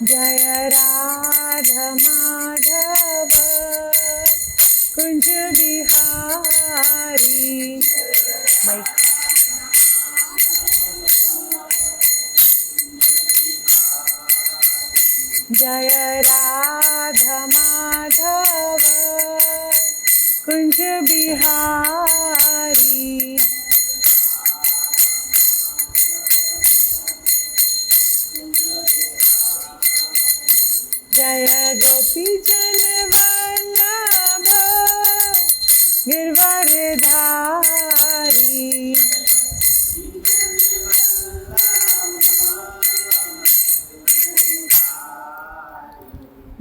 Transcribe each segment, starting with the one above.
जय राधा माधव कुंज बिहारी। माइक जय राधा माधव कुंज बिहारी। जय गोपी जन वल्लभ गिरवरधारी।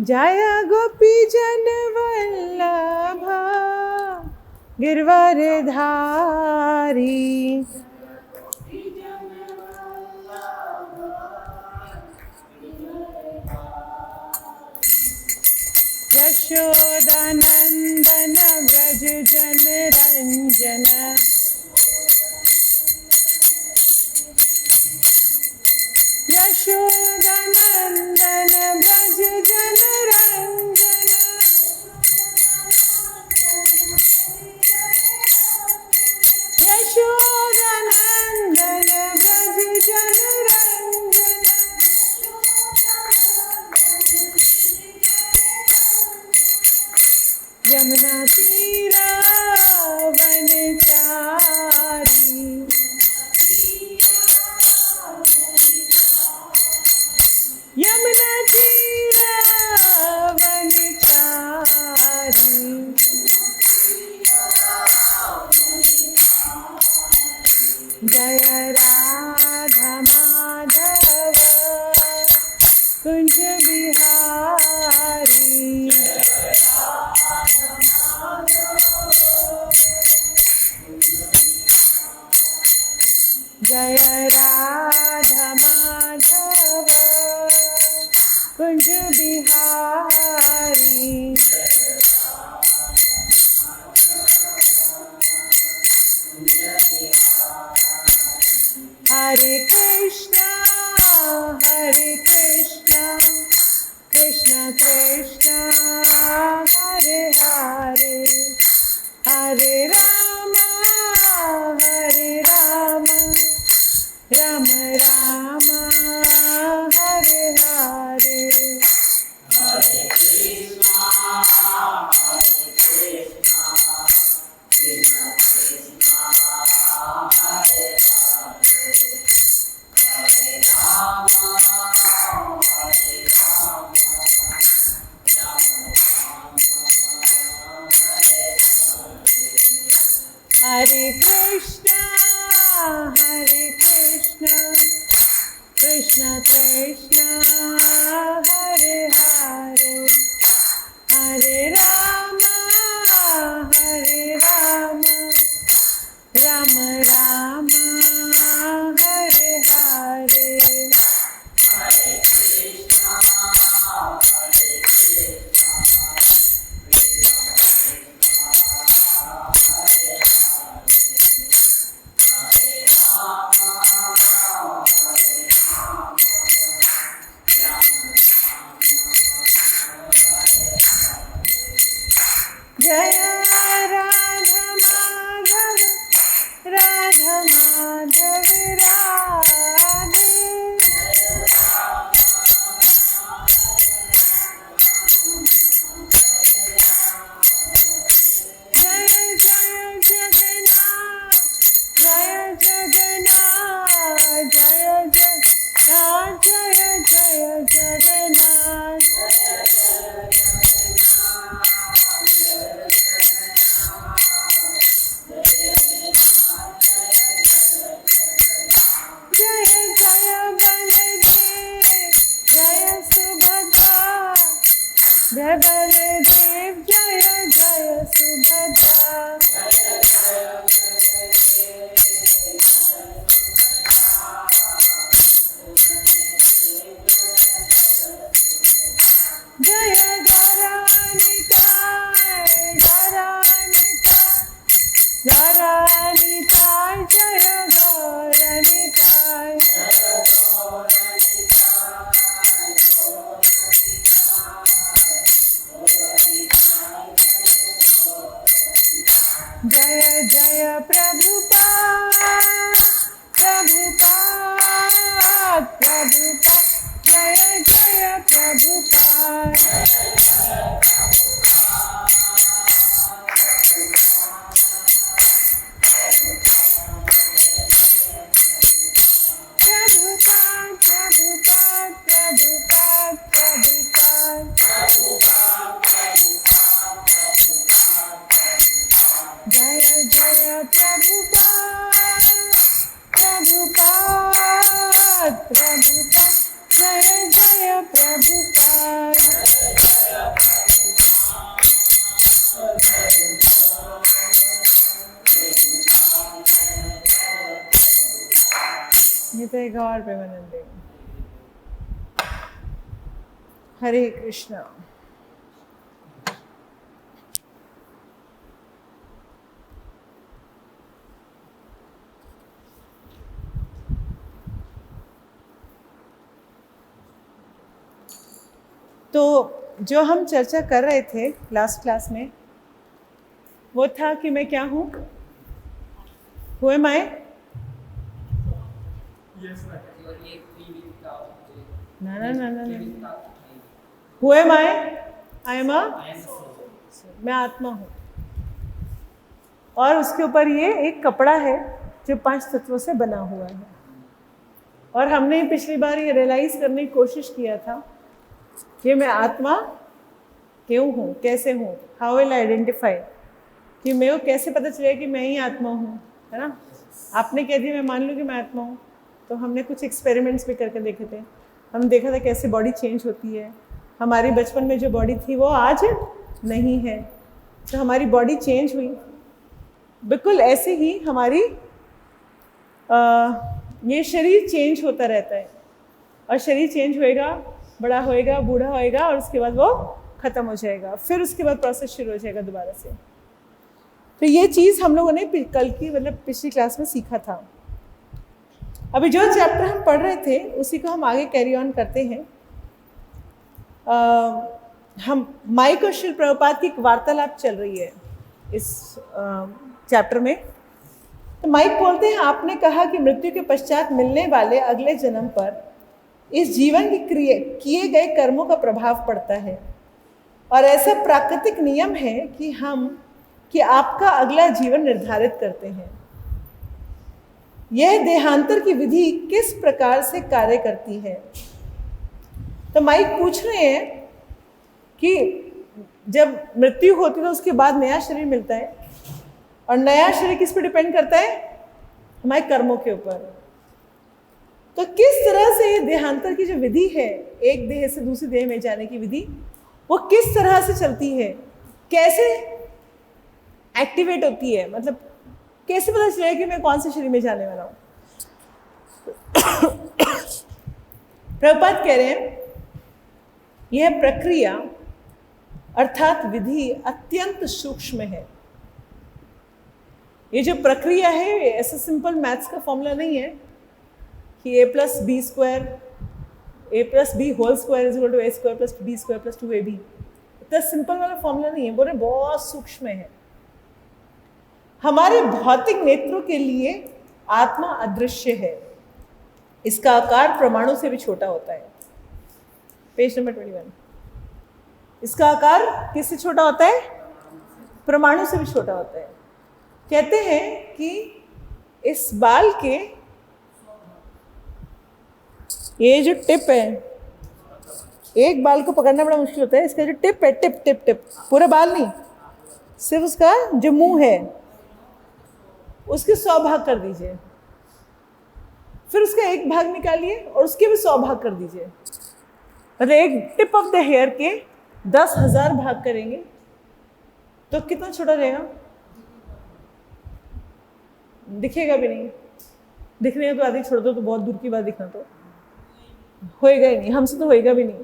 जय गोपी जन वल्लभ गिरवरधारी। यशोदानंदन व्रज जन रंजन। यशोदानंदन व्रज जन रंजन। यशोदानंदन व्रज जन रंजन। यमुना तीरा वनचारी। यमुना तीरा वनचारी। जय राधा माधव कुंज बिहारी। जय राधा माधव कुंज बिहारी। हरे कृष्णा कृष्ण कृष्ण हरे हरे, हरे राम राम राम हरे हरे। हरे कृष्णा कृष्ण कृष्ण हरे हरे, हरे राम राम हरे हरे। हरे कृष्णा कृष्ण कृष्ण हरे हरे, हरे राम राम राम हरे हरे। हरे कृष्णा जय राधा माधव राधा माधव राधे। जय जय जगन्नाथ जय जगन्नाथ जय जगन्नाथ जय जय जगन्नाथ। जय जय बलदेव जय सुभद्रा, जय बलदेव जय जय सुभद्रा। जय गौरानिताय गौरानिताय जय गौरानिताय। जय प्रभुपाद प्रभुपाद प्रभुपाद जय जय प्रभुपाद प्रभुपाद प्रभुपाद प्रभुपाद प्रभुपाद जय जय प्रभुपाद प्रभुपाद प्रभुपाद जय जय प्रभुपाद निताय गौर प्रेमानंदे। हरे कृष्णा। तो जो हम चर्चा कर रहे थे लास्ट क्लास में वो था कि मैं क्या हूँ, हु एम आई? ना who am I? I am मैं आत्मा हूँ। और उसके ऊपर ये एक कपड़ा है जो 5 तत्वों से बना हुआ है। और हमने पिछली बार ये रियलाइज करने की कोशिश किया था कि मैं आत्मा क्यों हूँ, कैसे हूँ, हाउ विल आई आइडेंटिफाई, कि मैं को कैसे पता चलेगा कि मैं ही आत्मा हूँ, है ना। आपने कह दिया मैं मान लूँ कि मैं आत्मा हूँ, तो हमने कुछ एक्सपेरिमेंट्स भी करके देखे थे। हम देखा था कैसे बॉडी चेंज होती है। हमारी बचपन में जो बॉडी थी वो आज नहीं है, तो हमारी बॉडी चेंज हुई। बिल्कुल ऐसे ही हमारी ये शरीर चेंज होता रहता है, और शरीर चेंज होएगा, बड़ा होएगा, बूढ़ा होएगा, और उसके बाद वो ख़त्म हो जाएगा। फिर उसके बाद प्रोसेस शुरू हो जाएगा दोबारा से। तो ये चीज़ हम लोगों ने कल की मतलब पिछली क्लास में सीखा था। अभी जो चैप्टर हम पढ़ रहे थे उसी को हम आगे कैरी ऑन करते हैं। हम माइक और श्रील प्रभुपाद की एक वार्तालाप चल रही है इस चैप्टर में। तो माइक बोलते हैं, आपने कहा कि मृत्यु के पश्चात मिलने वाले अगले जन्म पर इस जीवन की किए गए कर्मों का प्रभाव पड़ता है, और ऐसा प्राकृतिक नियम है कि आपका अगला जीवन निर्धारित करते हैं। यह देहांतर की विधि किस प्रकार से कार्य करती है? तो माइक पूछ रहे हैं कि जब मृत्यु होती है तो उसके बाद नया शरीर मिलता है, और नया शरीर किस पर डिपेंड करता है? हमारे कर्मों के ऊपर। तो किस तरह से ये देहांतर की जो विधि है, एक देह से दूसरी देह में जाने की विधि, वो किस तरह से चलती है, कैसे एक्टिवेट होती है, मतलब कैसे पता चलेगा कि मैं कौन से शरीर में जाने वाला हूँ? प्रभुपाद कह रहे हैं यह प्रक्रिया अर्थात विधि अत्यंत सूक्ष्म है। ये जो प्रक्रिया है ऐसा सिंपल मैथ्स का फॉर्मूला नहीं है कि a + b² a + b whole square is equal to a² + b² + 2ab। इतना सिंपल वाला फॉर्मूला नहीं है, बोले बहुत सूक्ष्म है। हमारे भौतिक नेत्रों के लिए आत्मा अदृश्य है, इसका आकार परमाणु से भी छोटा होता है। Page number 21। इसका आकार किससे छोटा होता है? परमाणु से भी छोटा होता है। कहते हैं कि इस बाल के ये जो टिप है, एक बाल को पकड़ना बड़ा मुश्किल होता है, इसका जो टिप है, टिप टिप टिप, पूरा बाल नहीं, सिर्फ उसका जो मुंह है उसके 100 भाग कर दीजिए, फिर उसका एक भाग निकालिए और उसके भी 100 भाग कर दीजिए। मतलब एक टिप ऑफ द हेयर के 10,000 भाग करेंगे तो कितना छोटा रहेगा? दिखेगा भी नहीं। दिखने का तो आदि छोड़ दो, तो बहुत दूर की बात, दिखना तो होएगा ही नहीं, हमसे तो होएगा भी नहीं।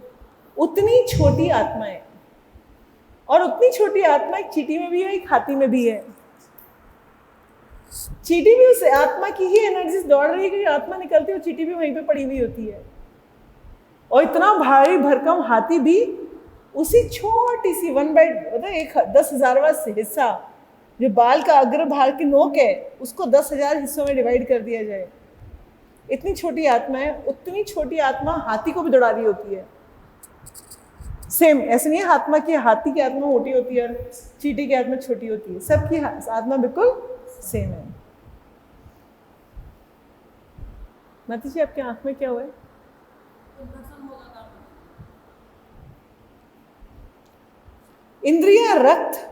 उतनी छोटी आत्मा है, और उतनी छोटी आत्मा एक चींटी में भी है, एक हाथी में भी है। चींटी भी उस आत्मा की ही एनर्जी दौड़ रही है, क्योंकि आत्मा निकलती है और चींटी भी वहीं पे पड़ी हुई होती है। और इतना भारी भरकम हाथी भी उसी छोटी सी 1/10,000वां हिस्सा जो बाल का अग्रभाग की नोक है उसको 10,000 हिस्सों में डिवाइड कर दिया जाए, इतनी छोटी आत्मा है। उतनी छोटी आत्मा हाथी को भी दौड़ा रही होती है। सेम ऐसे नहीं है आत्मा की, हाथी की आत्मा मोटी होती है और चींटी की आत्मा छोटी होती है, सबकी आत्मा बिल्कुल सेम है। माता जी आपके आंख में क्या हुआ है? इंद्रिया, रक्त,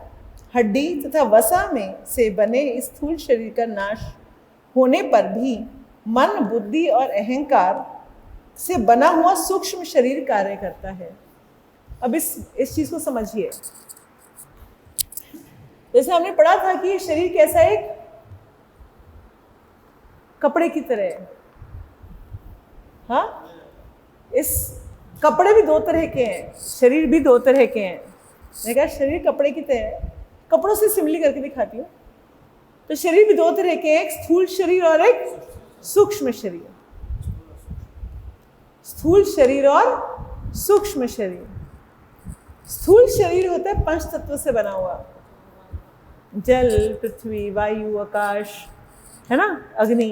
हड्डी तथा वसा में से बने इस स्थूल शरीर का नाश होने पर भी मन, बुद्धि और अहंकार से बना हुआ सूक्ष्म शरीर कार्य करता है। अब इस चीज को समझिए। जैसे हमने पढ़ा था कि ये शरीर कैसा है, एक कपड़े की तरह है। हाँ, इस कपड़े भी दो तरह के हैं, शरीर भी दो तरह के हैं। मैंने कहा शरीर कपड़े की तरह है, कपड़ों से सिमिली करके दिखाती हूँ। तो शरीर भी दो तरह के हैं, एक स्थूल शरीर और एक सूक्ष्म शरीर। स्थूल शरीर और सूक्ष्म शरीर। स्थूल शरीर होता है पंच तत्व से बना हुआ, जल, पृथ्वी, वायु, आकाश, है ना, अग्नि।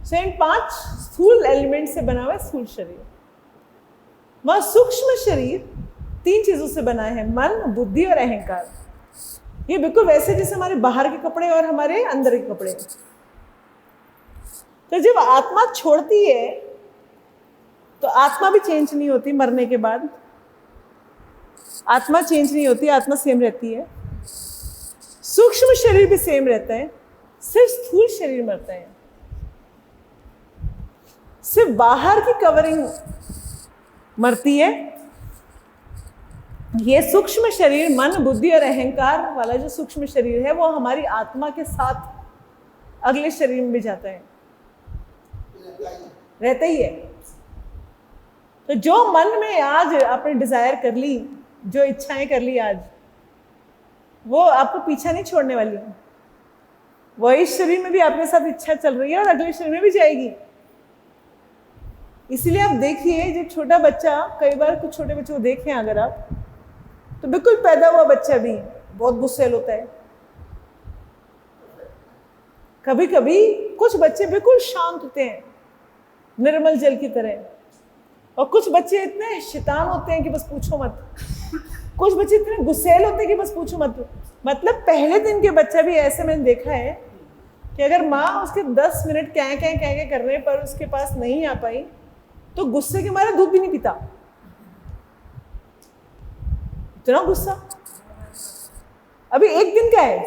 सो इन 5 स्थूल एलिमेंट से बना हुआ है स्थूल शरीर। वह सूक्ष्म शरीर 3 चीजों से बना है, मन, बुद्धि और अहंकार। ये बिल्कुल वैसे जैसे हमारे बाहर के कपड़े और हमारे अंदर के कपड़े। तो जब आत्मा छोड़ती है तो आत्मा भी चेंज नहीं होती। मरने के बाद आत्मा चेंज नहीं होती, आत्मा सेम रहती है। सूक्ष्म शरीर भी सेम रहता है, सिर्फ स्थूल शरीर मरता है। सिर्फ बाहर की कवरिंग मरती है। ये सूक्ष्म शरीर, मन, बुद्धि और अहंकार वाला जो सूक्ष्म शरीर है, वो हमारी आत्मा के साथ अगले शरीर में भी जाता है, रहता ही है। तो जो मन में आज आपने डिजायर कर ली, जो इच्छाएं कर ली आज, वो आपको पीछा नहीं छोड़ने वाली है। वो इस शरीर में भी आपके साथ इच्छा चल रही है और अगले शरीर में भी जाएगी। इसीलिए आप देखिए, जब छोटा बच्चा, कई बार कुछ छोटे बच्चों को देखें अगर आप, तो बिल्कुल पैदा हुआ बच्चा भी बहुत गुस्सैल होता है। कभी कभी कुछ बच्चे बिल्कुल शांत होते हैं, निर्मल जल की तरह, और कुछ बच्चे इतने शैतान होते हैं कि बस पूछो मत। कुछ बच्चे इतने गुस्सैल होते हैं कि बस पूछो मत। मतलब पहले दिन के बच्चा भी ऐसे मैंने देखा है कि अगर माँ उसके 10 मिनट क्या करने पर उसके पास नहीं आ पाई तो गुस्से के मारे दूध भी नहीं पीता। इतना गुस्सा। अभी 1 दिन का है,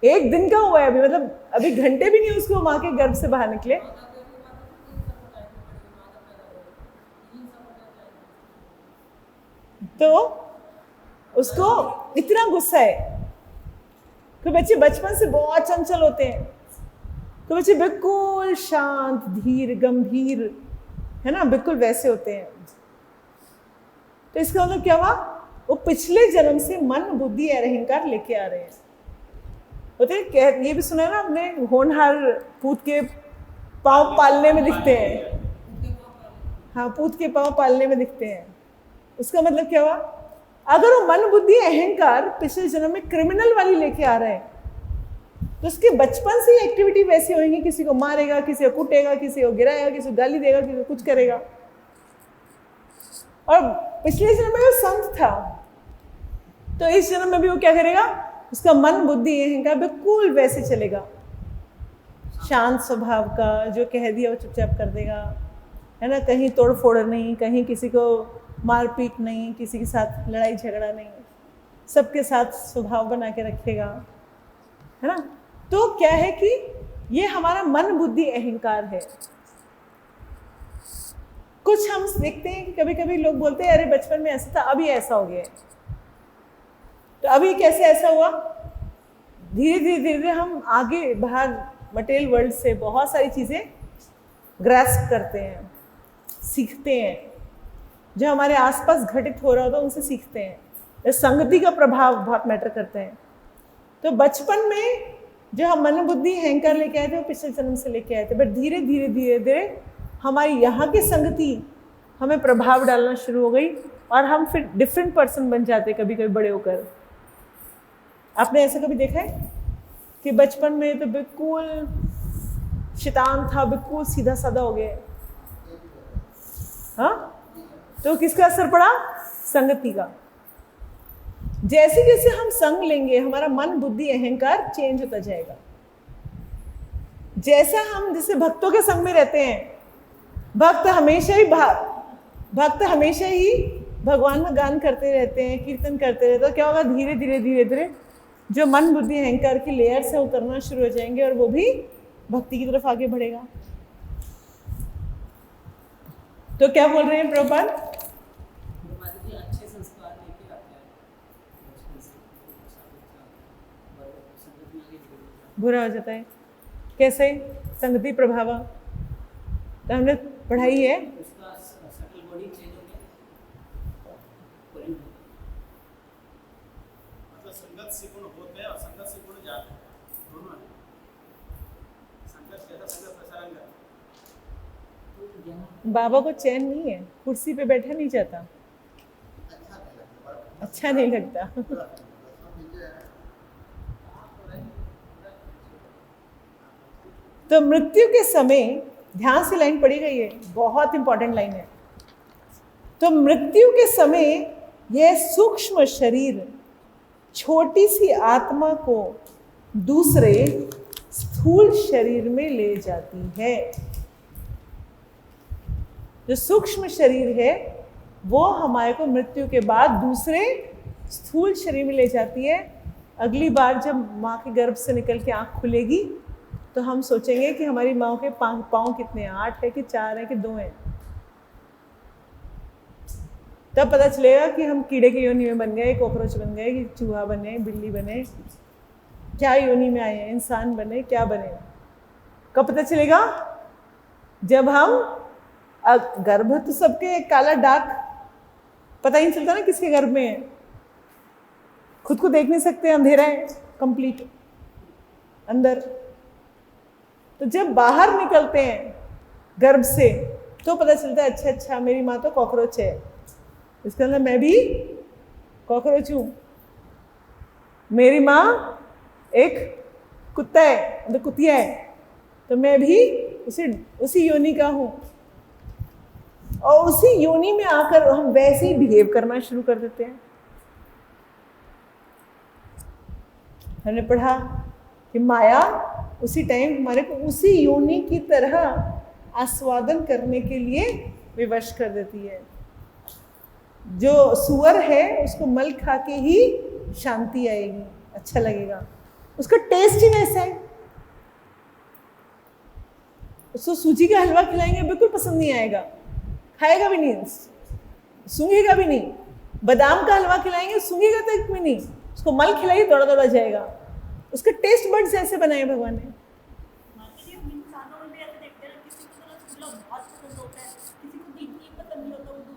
1 दिन का हुआ है अभी, मतलब अभी घंटे भी नहीं उसको माँ के गर्भ से बाहर निकले। तो उसको इतना गुस्सा है। कोई बच्चे बचपन से बहुत चंचल होते हैं, कोई बच्चे बिल्कुल शांत, धीर, गंभीर, है ना, बिल्कुल वैसे होते हैं। तो इसका मतलब क्या हुआ? वो पिछले जन्म से मन, बुद्धि और अहंकार लेके आ रहे हैं। होते हैं, ये भी सुना है ना आपने, होनहार पूत के पांव पालने में दिखते हैं। हाँ, पूत के पांव पालने में दिखते हैं। उसका मतलब क्या हुआ? अगर वो मन, बुद्धि, अहंकार पिछले जन्म में क्रिमिनल वाली लेके आ रहे हैं तो उसके बचपन से ही एक्टिविटी वैसी होगी, किसी को मारेगा, किसी को कूटेगा, किसी को गिराएगा, किसी को गाली देगा, किसी को कुछ करेगा। और पिछले जन्म में वो संत था, तो इस जन्म में भी वो क्या करेगा? उसका मन, बुद्धि, अहंकार बिल्कुल वैसे चलेगा, शांत स्वभाव का। जो कह दिया वो चुपचाप कर देगा, है ना, कहीं तोड़ फोड़ नहीं, कहीं किसी को मारपीट नहीं, किसी के साथ लड़ाई झगड़ा नहीं, सबके साथ स्वभाव बना के रखेगा, है ना। तो क्या है कि ये हमारा मन, बुद्धि, अहंकार है। कुछ हम देखते हैं कि कभी कभी लोग बोलते हैं अरे बचपन में ऐसा था, अभी ऐसा हो गया है। तो अभी कैसे ऐसा हुआ? धीरे धीरे धीरे हम आगे बाहर मटेरियल वर्ल्ड से बहुत सारी चीज़ें ग्रैस्प करते हैं, सीखते हैं। जो हमारे आसपास घटित हो रहा होता है उनसे सीखते हैं। संगति का प्रभाव बहुत मैटर करते हैं। तो बचपन में जो हम मन, बुद्धि, अहंकार लेके आए थे वो पिछले जन्म से लेके आए थे, बट धीरे धीरे धीरे धीरे हमारी यहाँ की संगति हमें प्रभाव डालना शुरू हो गई और हम फिर डिफरेंट पर्सन बन जाते कभी कभी बड़े होकर। आपने ऐसा कभी देखा है कि बचपन में तो बिल्कुल शैतान था, बिल्कुल सीधा साधा हो गया? हाँ, तो किसका असर पड़ा? संगति का। जैसे जैसे हम संग लेंगे हमारा मन, बुद्धि, अहंकार चेंज होता जाएगा। जैसा हम जैसे भक्तों के संग में रहते हैं, भक्त हमेशा ही भगवान का गान करते रहते हैं, कीर्तन करते रहते हैं, तो क्या होगा? धीरे धीरे धीरे धीरे जो मन, बुद्धि, अहंकार की लेयर से उतरना शुरू हो जाएंगे और वो भी भक्ति की तरफ आगे बढ़ेगा। तो क्या बोल रहे हैं प्रभुपाद? अच्छे संस्कार लेके आते हैं, बुरा हो जाता है। कैसे? संगति प्रभाव, तो हमने पढ़ाई है। उसका सकल बॉडी चेंज हो गया, मतलब संगत से गुण होते हैं और संगत से गुण जाते हैं, दोनों है। संगत कहता संगत प्रसारण करता। बाबा को चैन नहीं है, कुर्सी पे बैठा नहीं जाता, अच्छा नहीं लगता। तो मृत्यु के समय, ध्यान से लाइन पढ़ी गई है, बहुत इंपॉर्टेंट लाइन है। तो मृत्यु के समय यह सूक्ष्म शरीर छोटी सी आत्मा को दूसरे स्थूल शरीर में ले जाती है। जो सूक्ष्म शरीर है वो हमारे को मृत्यु के बाद दूसरे स्थूल शरीर में ले जाती है। अगली बार जब माँ के गर्भ से निकल के आँख खुलेगी तो हम सोचेंगे कि हमारी माँ के पाँव कितने हैं, 8 है कि 4 है कि 2 हैं। तब पता चलेगा कि हम कीड़े की योनि में बन गए, कॉकरोच बन गए, कि चूहा बने, बिल्ली बने, क्या योनि में आए हैं, इंसान बने, क्या बने। कब पता चलेगा? जब हम गर्भ तो सबके काला डाक, पता ही नहीं चलता ना किसके गर्भ में है, खुद को देख नहीं सकते, अंधेरा है कंप्लीट अंदर। तो जब बाहर निकलते हैं गर्भ से तो पता चलता है अच्छा मेरी माँ तो कॉकरोच है, इसका मतलब मैं भी कॉकरोच हूँ। मेरी माँ एक कुत्ता है, मतलब कुतिया है, तो मैं भी उसी योनि का हूँ। और उसी योनि में आकर हम वैसे ही बिहेव करना शुरू कर देते हैं। हमने पढ़ा कि माया उसी टाइम हमारे को उसी योनि की तरह आस्वादन करने के लिए विवश कर देती है। जो सुअर है उसको मल खा के ही शांति आएगी, अच्छा लगेगा, उसका टेस्ट ही वैसा है। उसको सूजी का हलवा खिलाएंगे बिल्कुल पसंद नहीं आएगा, खाएगा भी नहीं, सूंघेगा भी नहीं। बादाम का हलवा खिलाएंगे, सूंघेगा तक भी नहीं, उसको मल खिलाइए दौड़ा दौड़ा जाएगा। उसका टेस्ट बड्स ऐसे बनाए भगवान ने।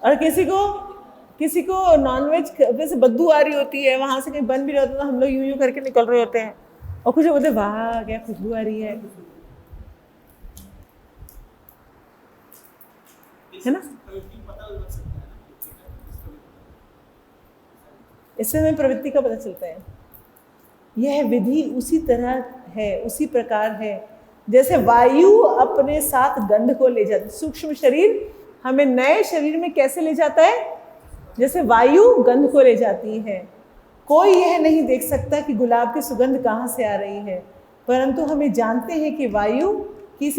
और किसी को नॉनवेज वैसे बदबू आ रही होती है, वहां से कहीं बन भी रहा होता है तो हम लोग यूं करके निकल रहे होते हैं और कुछ बोलते वाह क्या खुशबू आ रही है ना। इससे हमें प्रवृत्ति का पता चलता है। यह विधि उसी तरह है, उसी प्रकार है जैसे वायु अपने साथ गंध को ले जाती है। सूक्ष्म शरीर हमें नए शरीर में कैसे ले जाता है? जैसे वायु गंध को ले जाती है। कोई यह नहीं देख सकता कि गुलाब की सुगंध कहाँ से आ रही है, परंतु हमें जानते हैं कि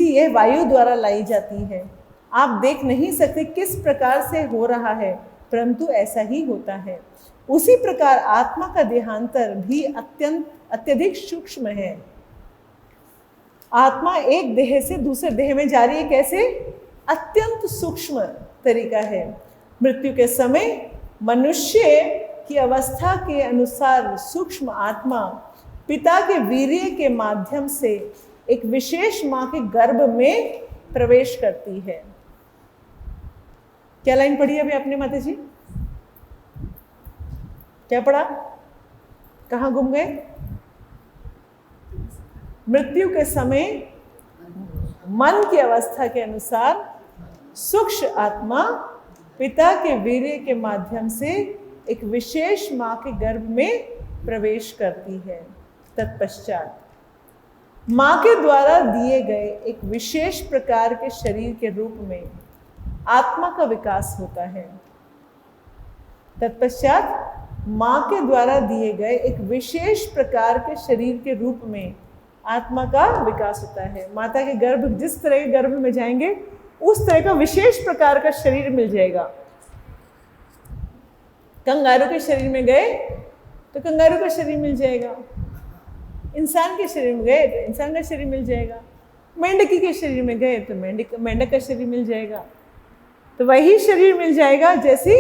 यह वायु द्वारा लाई जाती है। आप देख नहीं सकते किस प्रकार से हो रहा है, परंतु ऐसा ही होता है। उसी प्रकार आत्मा का देहांतर भी अत्यधिक सूक्ष्म है। आत्मा एक देह से दूसरे देह में जा रही है, कैसे? अत्यंत सूक्ष्म तरीका है। मृत्यु के समय मनुष्य की अवस्था के अनुसार सूक्ष्म आत्मा पिता के वीर्य के माध्यम से एक विशेष माँ के गर्भ में प्रवेश करती है। क्या लाइन पढ़ी अभी आपने माता जी? क्या पढ़ा? कहाँ गुम गए? मृत्यु के समय मन की अवस्था के अनुसार सूक्ष्म आत्मा पिता के वीर्य के माध्यम से एक विशेष माँ के गर्भ में प्रवेश करती है। तत्पश्चात माँ के द्वारा दिए गए एक विशेष प्रकार के शरीर के रूप में आत्मा का विकास होता है। तत्पश्चात माँ के द्वारा दिए गए एक विशेष प्रकार के शरीर के रूप में आत्मा का विकास होता है। माता के गर्भ, जिस तरह के गर्भ में जाएंगे उस तरह का विशेष प्रकार का शरीर मिल जाएगा। कंगारू के शरीर में गए तो कंगारू का शरीर मिल जाएगा, इंसान के शरीर में गए तो इंसान का शरीर मिल जाएगा, मेंढकी के शरीर में गए तो मेंढक का शरीर मिल जाएगा। तो वही शरीर मिल जाएगा जैसी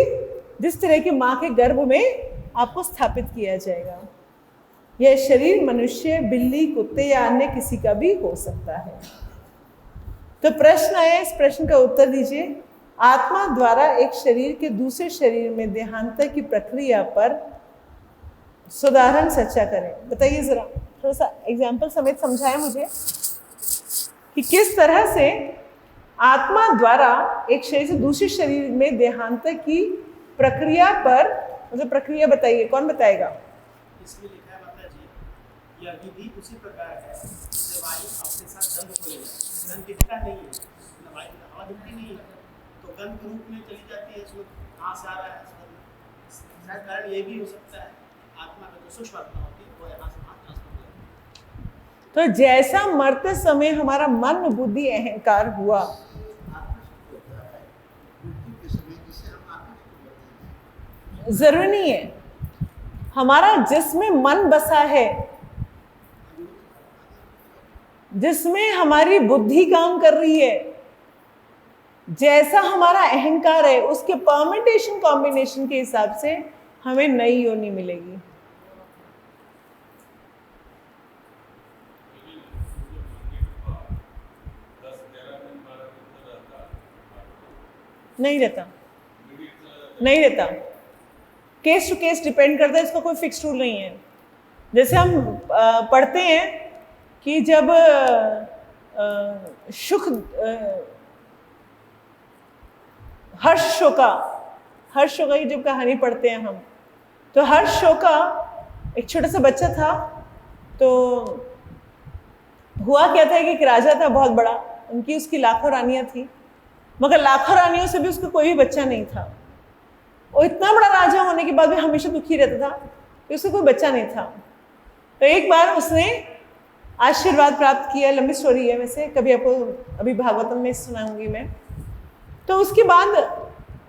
जिस तरह की माँ के गर्भ में आपको स्थापित किया जाएगा। यह शरीर मनुष्य, बिल्ली, कुत्ते या अन्य किसी का भी हो सकता है। तो प्रश्न है, इस प्रश्न का उत्तर दीजिए। आत्मा द्वारा एक शरीर के दूसरे शरीर में देहांतर की प्रक्रिया पर सुधारण चर्चा करें। बताइए जरा, थोड़ा सा एग्जाम्पल समेत समझाएं मुझे कि किस तरह से आत्मा द्वारा एक शरीर से दूसरे शरीर में देहांतर की प्रक्रिया पर, मतलब प्रक्रिया बताइए, कौन बताएगा? इसमें लिखा है माता जी, यह विधि उसी प्रकार है जैसे वायु अपने साथ गंध को ले जाए। गंध दिखता नहीं है, वायु हवा दिखती नहीं है, तो गंध के रूप में चली जाती है। इसमें कहाँ से आ रहा है, शायद कारण ये भी हो सकता है। आत्मा का जो सूक्ष्म आत्मा होती है वो यहाँ से वहाँ ट्रांसफर हो जाती है। तो जैसा मरते समय हमारा मन, बुद्धि, अहंकार हुआ, जरूरी नहीं है। हमारा जिसमें मन बसा है, जिसमें हमारी बुद्धि काम कर रही है, जैसा हमारा अहंकार है, उसके परम्यूटेशन कॉम्बिनेशन के हिसाब से हमें नई योनि मिलेगी। नहीं रहता, नहीं रहता, केस टू केस डिपेंड करता है, इसका कोई फिक्स रूल नहीं है। जैसे हम पढ़ते हैं कि जब हर्ष शोका की जब कहानी पढ़ते हैं हम, तो हर्ष शोका एक छोटा सा बच्चा था। तो हुआ क्या था कि एक राजा था बहुत बड़ा, उसकी लाखों रानियां थी, मगर लाखों रानियों से भी उसका कोई भी बच्चा नहीं था। और इतना बड़ा राजा होने के बाद भी हमेशा दुखी रहता था कि उसका कोई बच्चा नहीं था। तो एक बार उसने आशीर्वाद प्राप्त किया, लंबी स्टोरी है वैसे, कभी आपको अभी भागवतम में सुनाऊंगी मैं। तो उसके बाद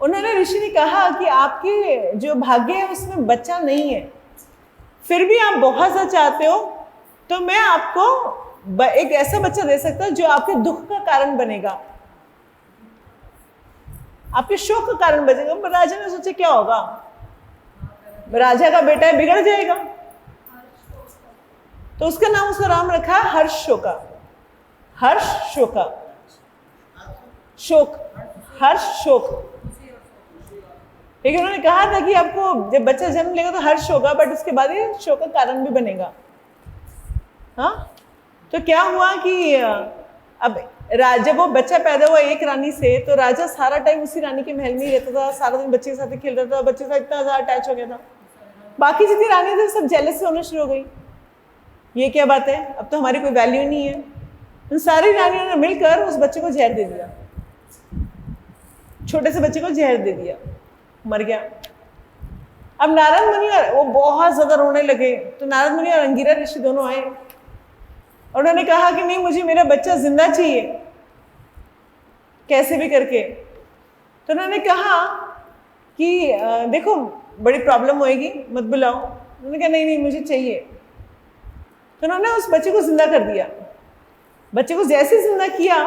उन्होंने, ऋषि ने कहा कि आपके जो भाग्य है उसमें बच्चा नहीं है, फिर भी आप बहुत सा चाहते हो, तो मैं आपको एक ऐसा बच्चा दे सकता हूं जो आपके दुख का कारण बनेगा, आपके शोक का कारण बनेगा। राजा ने सोचा क्या होगा, राजा का बेटा है, बिगड़ जाएगा। तो उसका नाम, उसका नाम रखा हर्ष शोका। हर्ष शोका, शोक, हर्ष शोक। लेकिन उन्होंने कहा था कि आपको जब बच्चा जन्म लेगा तो हर्ष होगा, बट उसके बाद ये शोक का कारण भी बनेगा। हाँ, तो क्या हुआ कि अब जब वो बच्चा पैदा हुआ एक रानी से, तो राजा सारा टाइम उसी रानी के महल में ही रहता था, सारा दिन बच्चे के साथ खेलता था, बच्चे के साथ इतना ज़्यादा अटैच हो गया था। बाकी जितनी रानी थी सब जेलस से होने शुरू हो गई, ये क्या बात है, अब तो हमारी कोई वैल्यू नहीं है। उन सारी रानियों ने मिलकर उस बच्चे को जहर दे दिया, छोटे से बच्चे को जहर दे दिया, मर गया। अब नारद मुनि वो बहुत ज़्यादा रोने लगे। तो नारद मुनि और अंगिरा ऋषि दोनों आए और उन्होंने कहा कि नहीं, मुझे मेरा बच्चा जिंदा चाहिए कैसे भी करके। तो उन्होंने कहा कि देखो बड़ी प्रॉब्लम होएगी, मत बुलाओ। उन्होंने कहा नहीं नहीं मुझे चाहिए। तो उन्होंने उस बच्चे को जिंदा कर दिया। बच्चे को जैसे जिंदा किया,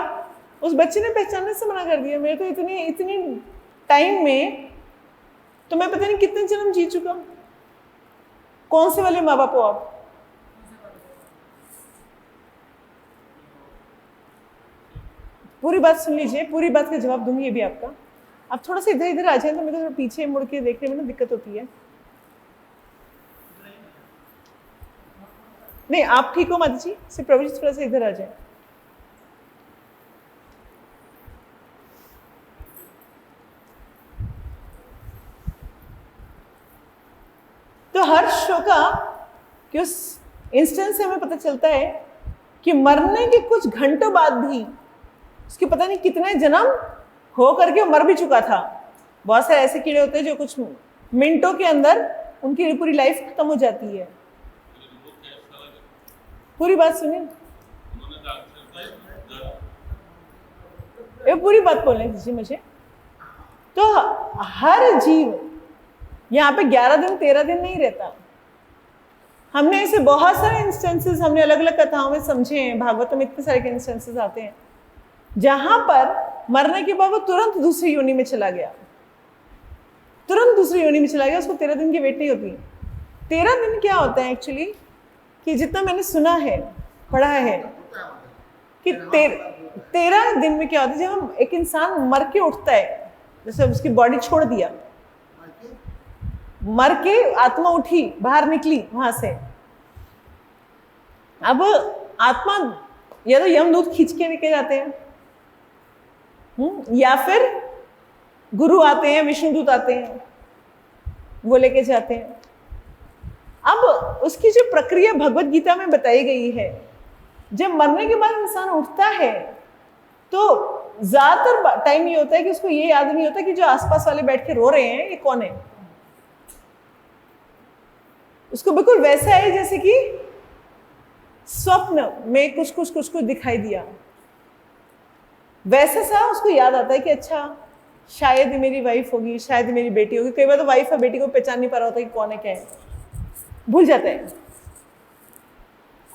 उस बच्चे ने पहचानने से मना कर दिया। मेरे को इतनी टाइम में तो मैं पता नहीं कितने जन्म जी चुका। कौन से वाले माँ बाप हो आप? पूरी बात सुन लीजिए, पूरी बात का जवाब दूंगी ये भी आपका। आप थोड़ा सा इधर इधर आ जाए तो मेरे को थोड़ा पीछे मुड़ के देखने में ना दिक्कत होती है। नहीं आप ठीक हो माता जी, सिर्फ प्रभु जी थोड़ा सा इधर आ जाए। तो हर्ष शोका कि उस इंस्टेंस से हमें पता चलता है कि मरने के कुछ घंटों बाद भी उसके पता नहीं कितने जन्म हो करके वो मर भी चुका था। बहुत सारे ऐसे कीड़े होते हैं जो कुछ मिनटों के अंदर उनकी पूरी लाइफ खत्म हो जाती है। पूरी बात सुनिए, ये पूरी बात बोलने दीजिए मुझे। तो हर जीव यहाँ पे 11 दिन 13 दिन नहीं रहता। हमने ऐसे बहुत सारे इंस्टेंसेस हमने अलग अलग कथाओं में समझे हैं, भागवत में इतने सारे इंस्टेंसेस आते हैं जहां पर मरने के बाद वो तुरंत दूसरी योनि में चला गया, तुरंत दूसरी योनि में चला गया, उसको 13 दिन की वेट नहीं होती। 13 दिन क्या होता है एक्चुअली, कि जितना मैंने सुना है पढ़ा है कि 13 दिन में क्या होता है, जब हम एक इंसान मर के उठता है, जैसे उसकी बॉडी छोड़ दिया, मर के आत्मा उठी बाहर निकली वहां से, अब आत्मा या तो यमदूत खींच के लेके जाते हैं, या फिर गुरु आते हैं, विष्णुदूत आते हैं, वो लेके जाते हैं। अब उसकी जो प्रक्रिया भगवत गीता में बताई गई है, जब मरने के बाद इंसान उठता है तो ज्यादातर टाइम ये होता है कि उसको ये याद नहीं होता कि जो आसपास वाले बैठ के रो रहे हैं ये कौन है। उसको बिल्कुल वैसा है जैसे कि स्वप्न में कुछ कुछ कुछ कुछ दिखाई दिया, वैसे सा उसको याद आता है कि अच्छा शायद मेरी वाइफ होगी, शायद मेरी बेटी होगी। कई बार तो वाइफ और बेटी को पहचान नहीं पा रहा होता कि कौन है क्या है, भूल जाता है।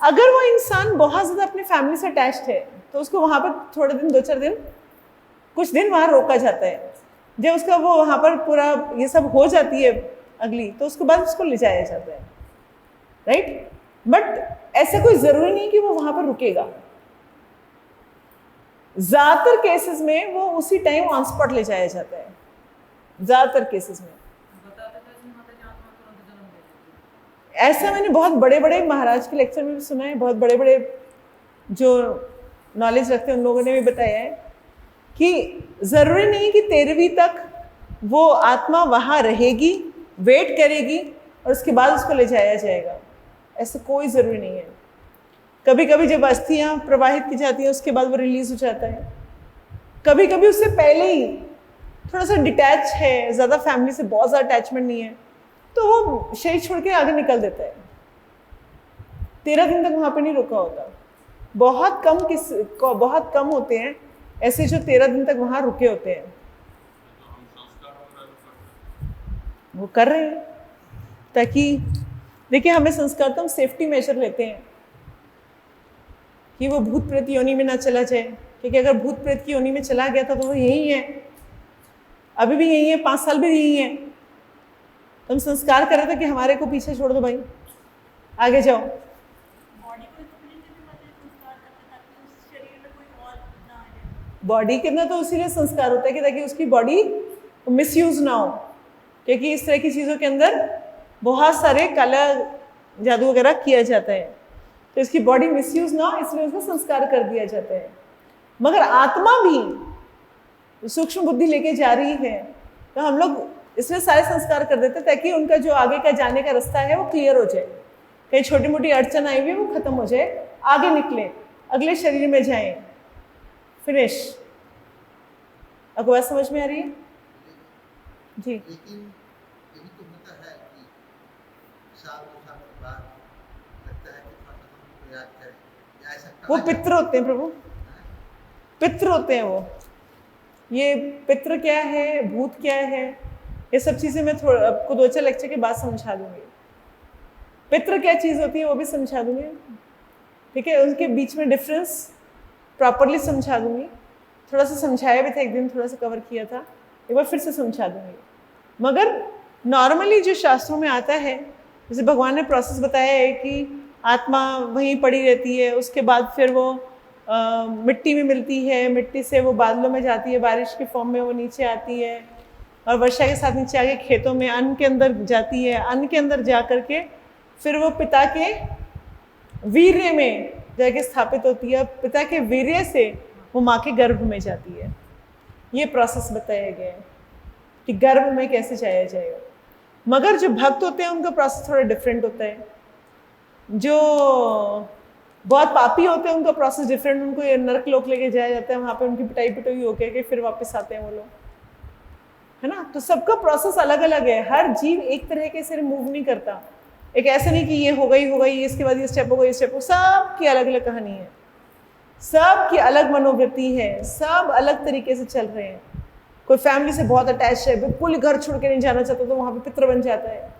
अगर वो इंसान बहुत ज्यादा अपनी फैमिली से अटैच्ड है तो उसको वहां पर थोड़े दिन 2-4 दिन कुछ दिन वहां रोका जाता है। जब उसका वो वहां पर पूरा ये सब हो जाती है अगली, तो उसके बाद उसको ले जाया जाता है, राइट। बट ऐसा कोई जरूरी नहीं कि वो वहां पर रुकेगा। ज्यादातर केसेस में वो उसी टाइम ऑन स्पॉट ले जाया जाता है, ज्यादातर केसेस में। ऐसा मैंने बहुत बड़े बड़े महाराज के लेक्चर में भी सुना है, बहुत बड़े बड़े जो नॉलेज रखते हैं उन लोगों ने भी बताया है कि जरूरी नहीं कि 13वीं तक वो आत्मा वहां रहेगी, वेट करेगी और उसके बाद उसको ले जाया जाएगा, ऐसा कोई ज़रूरी नहीं है। कभी कभी जब अस्थियां प्रवाहित की जाती हैं उसके बाद वो रिलीज हो जाता है, कभी कभी उससे पहले ही थोड़ा सा डिटैच है, ज़्यादा फैमिली से बहुत ज़्यादा अटैचमेंट नहीं है, तो वो शरीर छोड़ के आगे निकल देता है। 13 दिन तक वहाँ पे नहीं रुका होता। बहुत कम होते हैं ऐसे जो 13 दिन तक वहाँ रुके होते हैं। वो कर रहे हैं ताकि देखिए, हमें संस्कार तो हम सेफ्टी मेजर लेते हैं कि वो भूत प्रेत योनि में ना चला जाए, क्योंकि अगर भूत प्रेत की योनि में चला गया था तो वो यही है, अभी भी यही है, 5 साल भी यही है। तो हम संस्कार कर रहे थे कि हमारे को पीछे छोड़ दो भाई, आगे जाओ। बॉडी के अंदर तो इसीलिए संस्कार होता है कि ताकि उसकी बॉडी मिसयूज ना हो, क्योंकि इस तरह की चीज़ों के अंदर बहुत सारे काला जादू वगैरह किया जाता है, तो इसकी बॉडी मिसयूज ना हो इसलिए उसको संस्कार कर दिया जाता है। मगर आत्मा भी सूक्ष्म बुद्धि लेके जा रही है, तो हम लोग इसलिए सारे संस्कार कर देते हैं ताकि उनका जो आगे का जाने का रास्ता है वो क्लियर हो जाए, कहीं छोटी मोटी अड़चन आई हुई है वो खत्म हो जाए, आगे निकले, अगले शरीर में जाएं, फिनिश। आपको बात समझ में आ रही है जी? लेकिन यही तो होता है कि साल 2 साल के बाद लगता है कि थोड़ा सा हमको याद करें, या ऐसा वो पितृ होते हैं प्रभु, पितृ होते हैं वो। ये पितृ क्या है, भूत क्या है, ये सब चीज़ें मैं थोड़ा आपको 2-4 लेक्चर के बाद समझा दूंगी। पितृ क्या चीज़ होती है वो भी समझा दूंगी, ठीक है, उनके बीच में डिफरेंस प्रॉपरली समझा दूंगी। थोड़ा सा समझाया भी था एक दिन, थोड़ा सा कवर किया था, एक बार फिर से समझा दूंगी। मगर नॉर्मली जो शास्त्रों में आता है, जैसे भगवान ने प्रोसेस बताया है कि आत्मा वहीं पड़ी रहती है, उसके बाद फिर वो मिट्टी में मिलती है, मिट्टी से वो बादलों में जाती है, बारिश के फॉर्म में वो नीचे आती है, और वर्षा के साथ नीचे आके खेतों में अन्न के अंदर जाती है, अन्न के अंदर जा करके फिर वो पिता के वीर्य में जाके स्थापित होती है, पिता के वीर्य से वो माँ के गर्भ में जाती है। ये प्रोसेस बताया गया है कि गर्भ में कैसे जाया जाएगा। मगर जो भक्त होते हैं उनका प्रोसेस थोड़ा डिफरेंट होता है। जो बहुत पापी होते हैं उनका प्रोसेस डिफरेंट, उनको ये नरक लोक लेके जाया जाता है, वहाँ पे उनकी पिटाई पिटाई होके के फिर वापस आते हैं वो लोग, है ना। तो सबका प्रोसेस अलग अलग है, हर जीव एक तरह के से मूव नहीं करता। एक ऐसा नहीं कि ये होगा ही होगा, ये इसके बाद ये स्टेप होगा, ये स्टेप होगा, सबकी अलग अलग कहानी है, सबकी अलग मनोवृत्ति है, सब अलग तरीके से चल रहे हैं। कोई फैमिली से बहुत अटैच है, बिल्कुल घर छोड़ के नहीं जाना चाहता तो वहाँ पे पितर बन जाता है।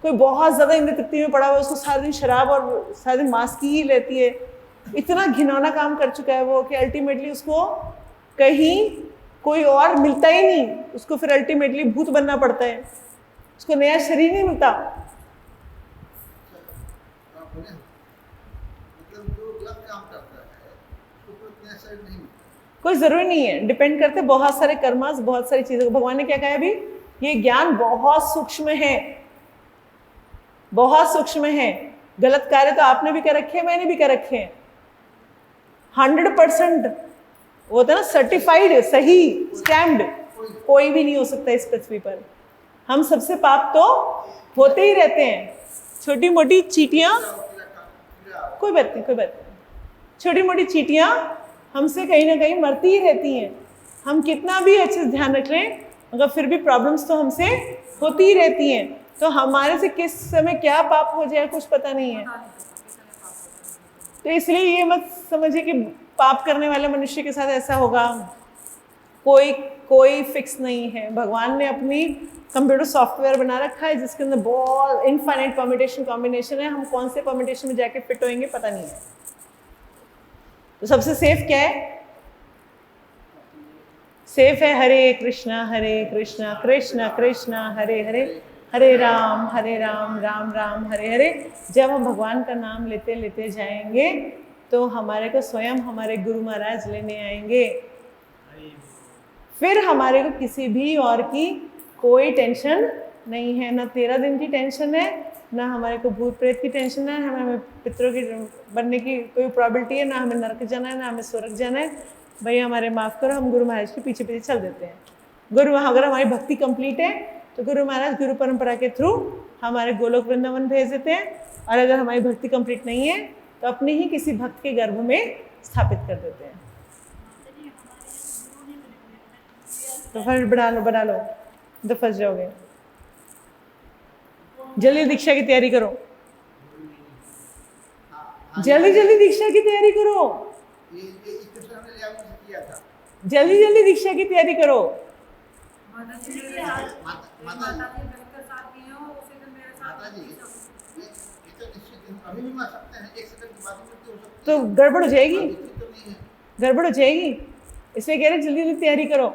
कोई बहुत ज़्यादा इंद्र तृप्ति में पड़ा हुआ है, उसको सारा दिन शराब और सारा दिन मांस की ही लेती है, इतना घिनौना काम कर चुका है वो कि अल्टीमेटली उसको कहीं कोई और मिलता ही नहीं, उसको फिर अल्टीमेटली भूत बनना पड़ता है, उसको नया शरीर नहीं मिलता। मतलब जो गलत काम करता है उसको कोई नया शरीर नहीं मिलता। कोई जरूरी नहीं है, डिपेंड करते बहुत सारे कर्मास, बहुत सारी चीज़ों। भगवान ने क्या कहा अभी, ये ज्ञान बहुत सूक्ष्म है, बहुत सूक्ष्म है। गलत कार्य तो आपने भी कर रखे हैं, मैंने भी कर रखे हैं। 100% वो होता है ना सर्टिफाइड, सही स्टैम्प्ड, कोई भी नहीं हो सकता इस पृथ्वी पर। हम सबसे पाप तो होते ही रहते हैं, छोटी मोटी चीटियां, कोई बात नहीं, कोई बात नहीं, छोटी मोटी चीटियां हमसे कहीं ना कहीं मरती ही रहती हैं। हम कितना भी अच्छे से ध्यान रख लें मगर फिर भी प्रॉब्लम्स तो हमसे होती ही रहती हैं। तो हमारे से किस समय क्या पाप हो जाए कुछ पता नहीं है। तो इसलिए ये मत समझिए कि पाप करने वाले मनुष्य के साथ ऐसा होगा, कोई फिक्स नहीं है। भगवान ने अपनी कंप्यूटर सॉफ्टवेयर बना रखा है जिसके अंदर बहुत इनफाइनाइट परम्यूटेशन कॉम्बिनेशन है, हम कौन से परम्यूटेशन में जाके फिट होएंगे पता नहीं है। तो सबसे सेफ क्या है, सेफ है हरे कृष्णा कृष्ण कृष्ण हरे हरे, हरे राम राम राम हरे हरे। जब हम भगवान का नाम लेते लेते जाएंगे तो हमारे को स्वयं हमारे गुरु महाराज लेने आएंगे, फिर हमारे को किसी भी और की कोई टेंशन नहीं है, ना 13 दिन की टेंशन है, ना हमारे को भूत प्रेत की टेंशन है, हमें पितरों की बनने की कोई प्रॉबिलिटी है, ना हमें नरक जाना है, ना हमें स्वर्ग जाना है। भैया हमारे माफ़ करो, हम गुरु महाराज के पीछे पीछे चल देते हैं। अगर हमारी भक्ति कंप्लीट है तो गुरु महाराज गुरु परंपरा के थ्रू हमारे गोलोक वृंदावन भेज देते हैं, और अगर हमारी भक्ति कंप्लीट नहीं है तो अपने ही किसी भक्त के गर्भ में स्थापित कर देते हैं। तो फिर बना लो तो फंस जाओगे। जल्दी दीक्षा की तैयारी करो, जल्दी दीक्षा की तैयारी करो, जल्दी दीक्षा की तैयारी करो। तो गड़बड़ हो जाएगी, गड़बड़ हो जाएगी, इसलिए कह रहे जल्दी तैयारी करो।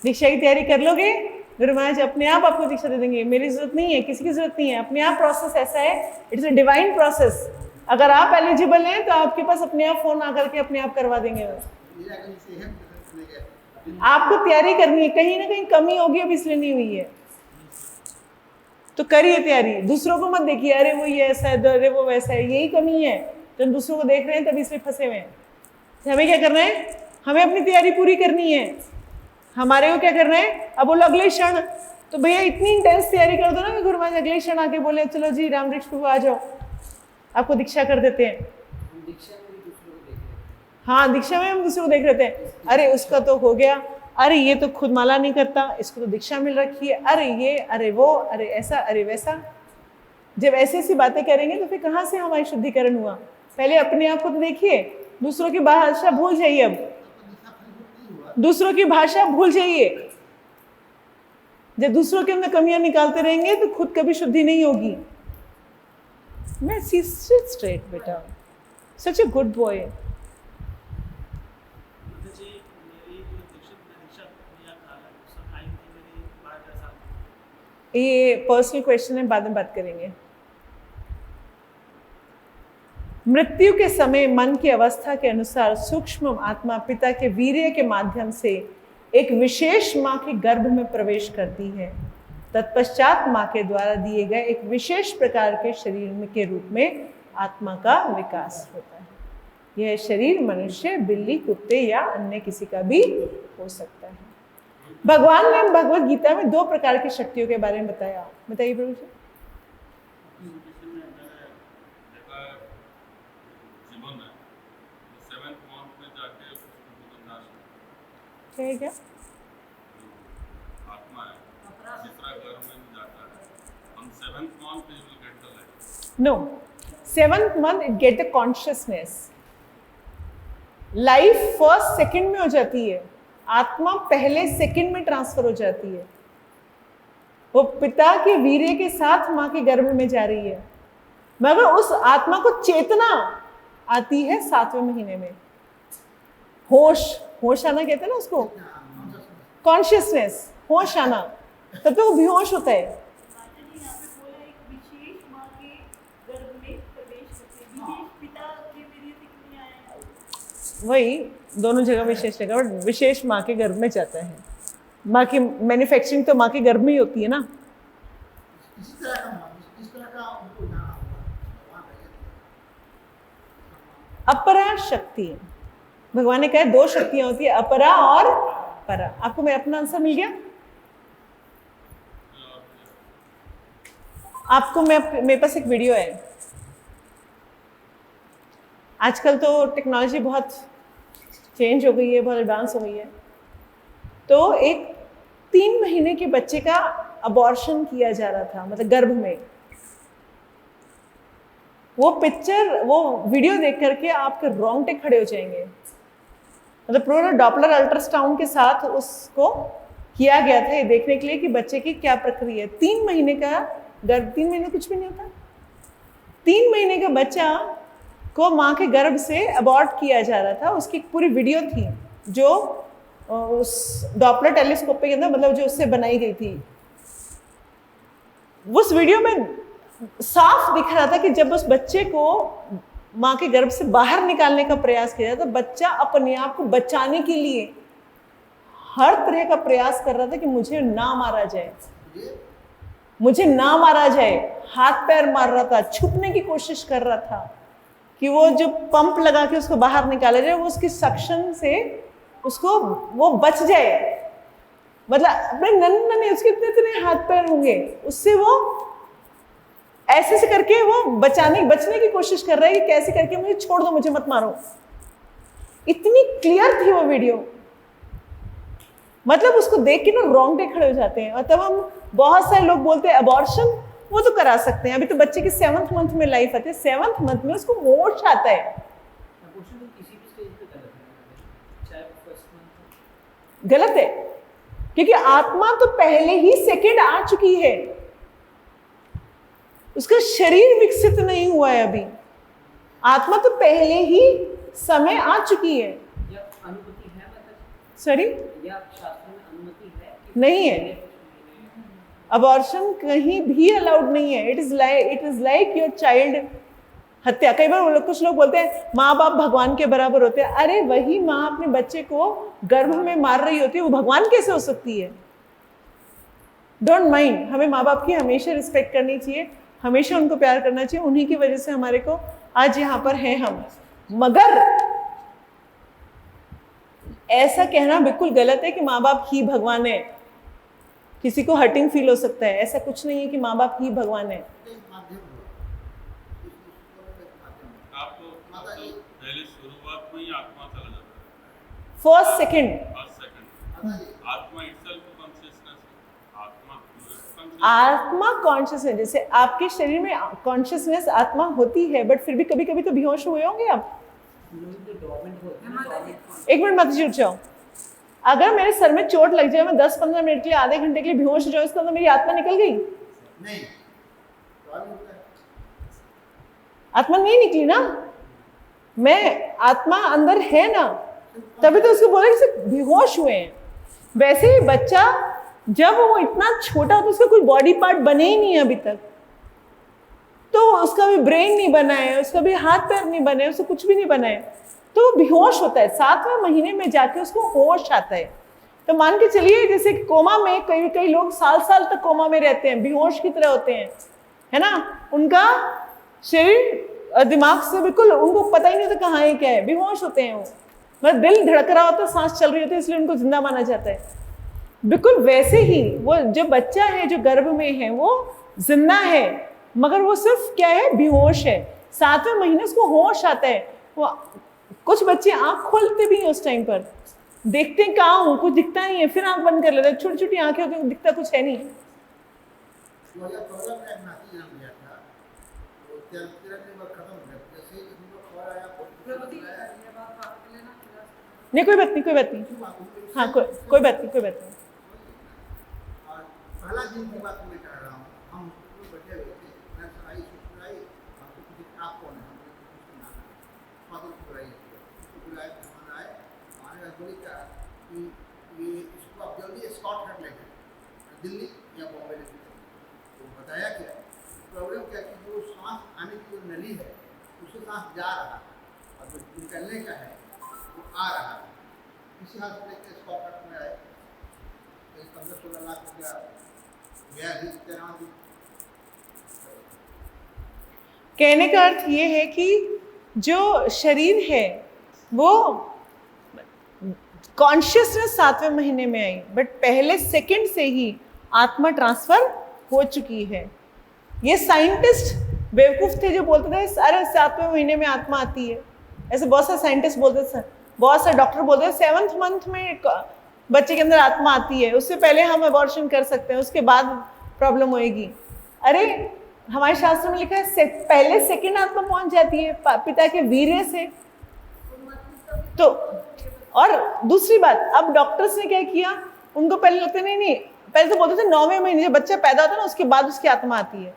दीक्षा की तैयारी कर लोगे, गुरु महाराज अपने आप आपको दीक्षा दे देंगे, मेरी जरूरत नहीं है, किसी की जरूरत नहीं है। अपने आप प्रोसेस ऐसा है, इट्स अ डिवाइन प्रोसेस। अगर आप एलिजिबल हैं तो आपके पास अपने आप फोन आकर के अपने आप करवा देंगे। आपको तैयारी करनी है, कहीं ना कहीं कमी होगी, अब इसलिए नहीं हुई है तो करिए तैयारी। दूसरों को मत देखिए, अरे वो ये ऐसा है, अरे वो वैसा है, यही कमी है। जब दूसरों को देख रहे हैं तभी इसलिए फंसे हुए हैं। तो हमें क्या करना है, हमें अपनी तैयारी पूरी करनी है। हमारे को क्या करना है, अब बोलो अगले क्षण, तो भैया इतनी इंटेंस तैयारी कर दो ना कि गुरु महाराज अगले क्षण आके बोले चलो जी रामकृष्ण प्रभु आ जाओ, आपको दीक्षा कर देते हैं। हाँ, दीक्षा में हम दूसरे को देख रहे थे, अरे उसका तो हो गया, अरे ये तो खुद माला नहीं करता, इसको तो दीक्षा मिल रखी है, अरे ये, अरे वो, अरे ऐसा, अरे वैसा। जब ऐसी ऐसी बातें करेंगे तो फिर कहाँ से हमारी शुद्धिकरण हुआ। पहले अपने आप को तो देखिए, दूसरों की भाषा भूल जाइए, अब दूसरों की भाषा भूल जाइए। जब दूसरों के अंदर कमियां निकालते रहेंगे तो खुद कभी शुद्धि नहीं होगी। मैं स्ट्रेट बेटा, सच ए गुड बॉय। ये पर्सनल क्वेश्चन है, बाद में बात करेंगे। मृत्यु के समय मन की अवस्था के अनुसार सूक्ष्म आत्मा पिता के वीर्य के माध्यम से एक विशेष माँ के गर्भ में प्रवेश करती है। तत्पश्चात माँ के द्वारा दिए गए एक विशेष प्रकार के शरीर के रूप में आत्मा का विकास होता है। यह शरीर मनुष्य, बिल्ली, कुत्ते या अन्य किसी का भी हो सकता है। भगवान ने भगवत गीता में 2 प्रकार की शक्तियों के बारे में बताया। बताइए प्रभु जी। क्या है क्या? आत्मा है, जितना गर्भ में जाता है, हम 7th month we will get the life. No, 7th month it get the consciousness. Life first second में हो जाती है, आत्मा पहले सेकंड में ट्रांसफर हो जाती है। वो पिता के वीर्य के साथ माँ के गर्भ में जा रही है, मगर उस आत्मा को चेतना आती है 7वें महीने में। होश आना कहते हैं ना उसको, कॉन्शियसनेस, होश आना, तब तो वो बेहोश होता है। यहाँ पे बोला एक विशेष माँ के गर्भ में प्रवेश करते हैं, विशेष पिता के वीर्य से क्यों नहीं आया? वही दोनों जगह विशेष जगह, बट विशेष माँ के गर्भ में जाता है। माँ की मैन्युफैक्चरिंग तो माँ के गर्भ में ही होती है ना। इस तरह का उनको यहाँ भगवान अपरा शक्ति, भगवान ने कहा 2 शक्तियां होती है, अपरा और परा। आपको मेरा अपना आंसर मिल गया? आपको मेरे पास एक वीडियो है। आजकल तो टेक्नोलॉजी बहुत चेंज हो गई है, बहुत एडवांस हो गई है। तो एक 3 महीने के बच्चे का अबॉर्शन किया जा रहा था, मतलब गर्भ में। वो वीडियो देख करके आपके रोंगटे खड़े हो जाएंगे। मतलब पूरा डॉपलर अल्ट्रासाउंड के साथ उसको किया गया था ये देखने के लिए कि बच्चे की क्या प्रक्रिया है। 3 महीने का गर्भ, 3 महीने कुछ भी नहीं होता। 3 महीने का बच्चा को माँ के गर्भ से अबॉर्ट किया जा रहा था। उसकी पूरी वीडियो थी जो उस डॉपलर टेलीस्कोप के अंदर, मतलब जो उससे बनाई गई थी। उस वीडियो में साफ दिख रहा था कि जब उस बच्चे को माँ के गर्भ से बाहर निकालने का प्रयास किया तो बच्चा अपने आप को बचाने के लिए हर तरह का प्रयास कर रहा था कि मुझे ना मारा जाए, मुझे ना मारा जाए। हाथ पैर मार रहा था, छुपने की कोशिश कर रहा था कि वो जो पंप लगा के उसको बाहर निकाला जाए, वो उसकी सक्शन से उसको वो बच जाए। मतलब अपने नन्हे उसके इतने हाथ पैर होंगे, उससे वो ऐसे से करके वो बचने की कोशिश कर रहा है कि कैसे करके मुझे छोड़ दो, मुझे मत मारो। इतनी क्लियर थी वो वीडियो, मतलब उसको देख के ना रोंगटे खड़े हो जाते हैं। और तब हम बहुत सारे लोग बोलते हैं अबॉर्शन वो तो करा सकते हैं, अभी तो बच्चे के 7th मंथ में लाइफ आती है, 7th मंथ में उसको होश आता है। अबॉर्शन तो किसी भी स्टेज पे गलत है, चाहे फर्स्ट मंथ। गलत है, क्योंकि आत्मा तो पहले ही सेकंड आ चुकी है, उसका शरीर विकसित नहीं हुआ है अभी। आत्मा तो पहले ही समय आ चुकी है। या अनुमति है मतलब, सॉरी, या शास्त्र में अनुमति है कि नहीं है। अबॉर्शन कहीं भी अलाउड नहीं है। It is like your child हत्या। कई बार कुछ लोग बोलते हैं माँ बाप भगवान के बराबर होते हैं। अरे वही माँ अपने बच्चे को गर्भ में मार रही होती है, वो भगवान कैसे हो सकती है? डोंट माइंड, हमें माँ बाप की हमेशा रिस्पेक्ट करनी चाहिए, हमेशा उनको प्यार करना चाहिए। उन्हीं की वजह से हमारे को आज यहाँ पर हैं हम। मगर ऐसा कहना बिल्कुल गलत है कि माँ बाप ही भगवान है। किसी को हर्टिंग फील हो सकता है, ऐसा कुछ नहीं है कि माँ बाप ही भगवान है। आप तो पहले शुरुआत में ही आत्मा चला जाता है। फर्स्ट सेकंड आत्मा itself consciousness है। आत्मा कॉन्शियस है। जैसे आपके शरीर में कॉन्शियसनेस आत्मा होती है, बट फिर भी कभी कभी तो बेहोश हुए होंगे आप। एक मिनट माता जी उठ जाओ। अगर मेरे सर में चोट लग जाए, मैं 10-15 मिनट के लिए, आधे घंटे के लिए बेहोश हो जाऊँ, इसका तो मेरी आत्मा निकल गई? नहीं, आत्मा नहीं निकली ना, मैं आत्मा अंदर है ना, तभी तो उसको बोला कि बेहोश हुए हैं। वैसे ही बच्चा जब वो इतना छोटा होता है, उसका कोई बॉडी पार्ट बने ही नहीं है अभी तक, तो उसका भी ब्रेन नहीं बना है, उसका भी हाथ पैर नहीं बने, उसको कुछ भी नहीं बना है, तो वो बेहोश होता है। 7वें महीने में जाके उसको होश आता है। तो मान के चलिए जैसे कोमा में कई लोग साल तक कोमा में रहते हैं, बेहोश की तरह होते हैं, है ना। उनका शरीर दिमाग से बिल्कुल उनको पता ही नहीं होता कहाँ है क्या है, बेहोश होते हैं वो। मतलब दिल धड़क रहा होता है, सांस चल रही होती है, इसलिए उनको जिंदा माना जाता है। बिल्कुल वैसे ही वो जो बच्चा है जो गर्भ में है वो जिंदा है, मगर वो सिर्फ क्या है, बेहोश है। 7वें महीने उसको होश आता है। वो कुछ बच्चे आंख खोलते भी हैं उस टाइम पर, देखते हैं कहाँ हूँ, कुछ दिखता नहीं है, फिर आंख बंद कर लेते हैं, छोटी छोटी आंखें होती हैं, दिखता कुछ है नहीं। 2014 में एक नाती जन्म लिया था, तो तिरंगे बार खत्म हो गया, जैसे ही हम लोग खबर आया नहीं कोई बात नहीं, कोई बात नहीं, हाँ कोई बात नहीं, कोई बात नहीं। और पहला दिन की बात मैं कर रहा हूँ, हम लोग बैठे हुए थे, मैं आई सुनाई, आपको कुछ आप कौन है, फादर को बुलाइए, उसको बुलाए, मेहमान आए, हमारे घर बोली क्या कि ये इसको आप जल्दी स्कॉट कर ले गए दिल्ली या बॉम्बे ले गए। तो बताया क्या प्रॉब्लम क्या कि जो सांस आने की जो नली है उससे सांस जा रहा है और जो निकलने का है वो आ रहा है। इसी हाथ में लेकर स्कॉट में आए, 15-16 लाख रुपया गया भी तेरह दिन। कहने का अर्थ ये है कि जो शरीर है वो कॉन्शियसनेस 7वें महीने में आई, बट पहले सेकंड से ही आत्मा ट्रांसफर हो चुकी है। ये साइंटिस्ट बेवकूफ थे जो बोलते थे अरे 7वें महीने में आत्मा आती है, ऐसे बहुत सारे साइंटिस्ट बोलते थे, बहुत सारे डॉक्टर बोलते हैं 7th मंथ में बच्चे के अंदर आत्मा आती है, उससे पहले हम अबॉर्शन कर सकते हैं, उसके बाद प्रॉब्लम होएगी। अरे हमारे शास्त्र में लिखा है पहले सेकंड आत्मा पहुंच जाती है पिता के वीर्य से। तो और दूसरी बात, अब डॉक्टर्स ने क्या किया, उनको पहले लगता नहीं, पहले तो बोलते थे 9वें महीने जब बच्चा पैदा होता है ना उसके बाद उसकी आत्मा आती है,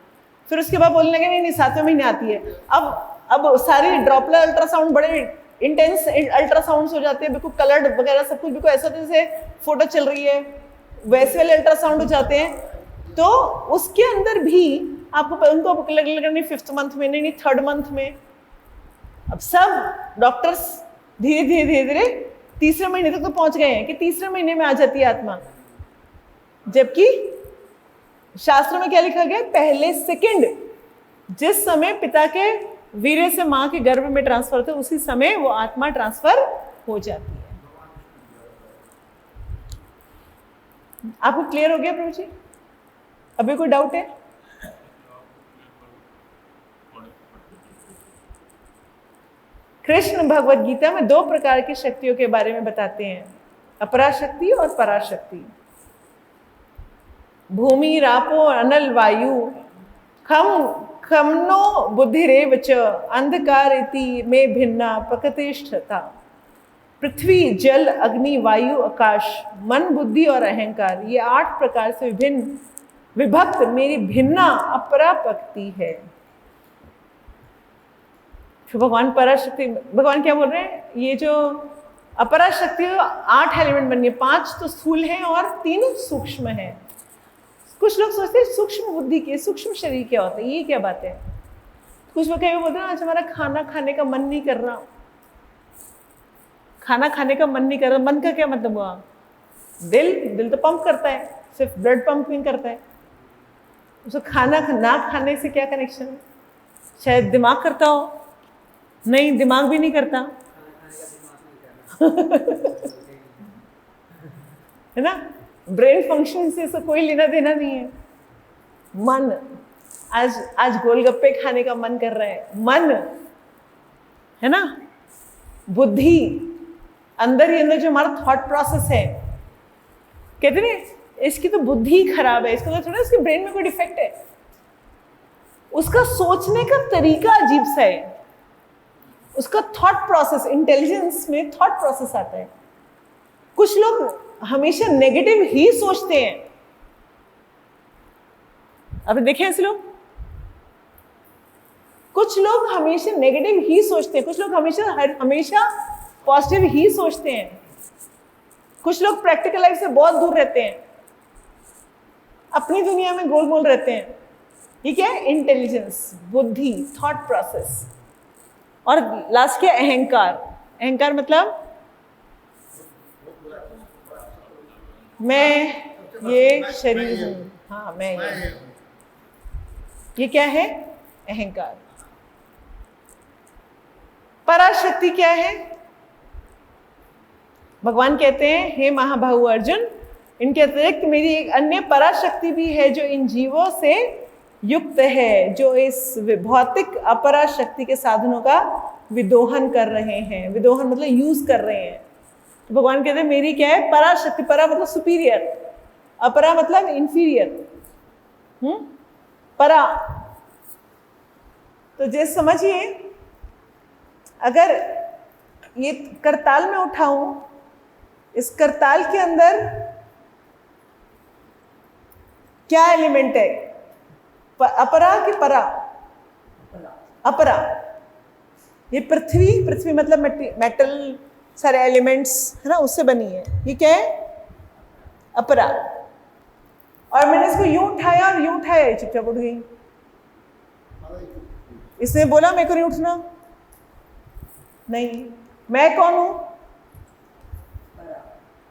फिर उसके बाद बोलने लगे नहीं 7वें महीने आती है। अब सारी ड्रॉपलर अल्ट्रासाउंड, बड़े इंटेंस अल्ट्रासाउंड्स हो जाते हैं, बिल्कुल कलर्ड वगैरह सब कुछ, बिल्कुल ऐसा जैसे फोटो चल रही है वैसे वाले अल्ट्रासाउंड हो जाते हैं। तो उसके अंदर भी आपको उनको लगनी 5th मंथ में, नहीं 3rd मंथ में। अब सब डॉक्टर्स धीरे धीरे धीरे धीरे 3रे महीने तक तो पहुंच गए हैं कि 3रे महीने में आ जाती है आत्मा, जबकि शास्त्र में क्या लिखा गया, पहले सेकंड जिस समय पिता के वीर्य से मां के गर्भ में ट्रांसफर होता है उसी समय वो आत्मा ट्रांसफर हो जाती है। आपको क्लियर हो गया प्रभु जी? अभी कोई डाउट है? कृष्ण भगवद गीता में 2 प्रकार की शक्तियों के बारे में बताते हैं, अपराशक्ति और पराशक्ति। भूमि रापो अनल वायु खमनो बुद्धिरेव च अंधकार इति में भिन्ना प्रकृतिष्ठता। पृथ्वी जल अग्नि वायु आकाश मन बुद्धि और अहंकार, ये 8 प्रकार से विभिन्न विभक्त मेरी भिन्ना अपरा प्रकृति है। तो भगवान पराशक्ति, भगवान क्या बोल रहे हैं, ये जो अपराशक्ति 8 एलिमेंट बन गए, 5 तो स्थूल हैं और 3 सूक्ष्म हैं। कुछ लोग सोचते हैं सूक्ष्म बुद्धि के, सूक्ष्म शरीर क्या होता है, ये क्या बात है? कुछ लोग क्या बोलते हैं आज हमारा खाना खाने का मन नहीं कर रहा, खाना खाने का मन नहीं कर रहा। मन का क्या मतलब हुआ? दिल तो पंप करता है, सिर्फ ब्लड पंपिंग करता है, उसको खाना ना खाने से क्या कनेक्शन है? शायद दिमाग करता हो, नहीं दिमाग भी नहीं करता है ना, ब्रेन फंक्शन से इसका कोई लेना देना नहीं है। मन, आज गोलगप्पे खाने का मन कर रहा है, मन है ना। बुद्धि, अंदर ही अंदर जो हमारा थॉट प्रोसेस है, कहते हैं इसकी तो बुद्धि खराब है, इसको तो थोड़ा इसके ब्रेन में कोई डिफेक्ट है, उसका सोचने का तरीका अजीब सा है, उसका थॉट प्रोसेस, इंटेलिजेंस में थॉट प्रोसेस आता है। कुछ लोग हमेशा नेगेटिव ही सोचते हैं, आपने देखे ऐसे लोग? कुछ लोग हमेशा नेगेटिव ही सोचते हैं, कुछ लोग हमेशा पॉजिटिव ही सोचते हैं, कुछ लोग प्रैक्टिकल लाइफ से बहुत दूर रहते हैं, अपनी दुनिया में गोल मोल रहते हैं। ये क्या है? इंटेलिजेंस, बुद्धि, थॉट प्रोसेस। और लास्ट क्या? अहंकार। अहंकार मतलब मैं ये शरीर हूँ, हाँ मैं ये क्या है? अहंकार। पराशक्ति क्या है? भगवान कहते हैं हे महाबाहु अर्जुन, इनके अतिरिक्त मेरी एक अन्य पराशक्ति भी है जो इन जीवों से युक्त है, जो इस भौतिक अपराशक्ति के साधनों का विदोहन कर रहे हैं। विदोहन मतलब यूज कर रहे हैं। तो भगवान कहते हैं मेरी क्या है, पराशक्ति। परा मतलब सुपीरियर, अपरा मतलब इंफीरियर। परा। तो जैसे समझिए, अगर ये करताल में उठाऊं, इस करताल के अंदर क्या एलिमेंट है, अपरा कि परा? अपरा। ये पृथ्वी, पृथ्वी मतलब मेटल, सारे एलिमेंट्स है ना, उससे बनी है। ये क्या है? अपरा। और मैंने इसको यूं उठाया और यूं उठाया, ये चुपचाप उठ गई। इसने बोला मेरे को नहीं उठना। नहीं, मैं कौन हूं?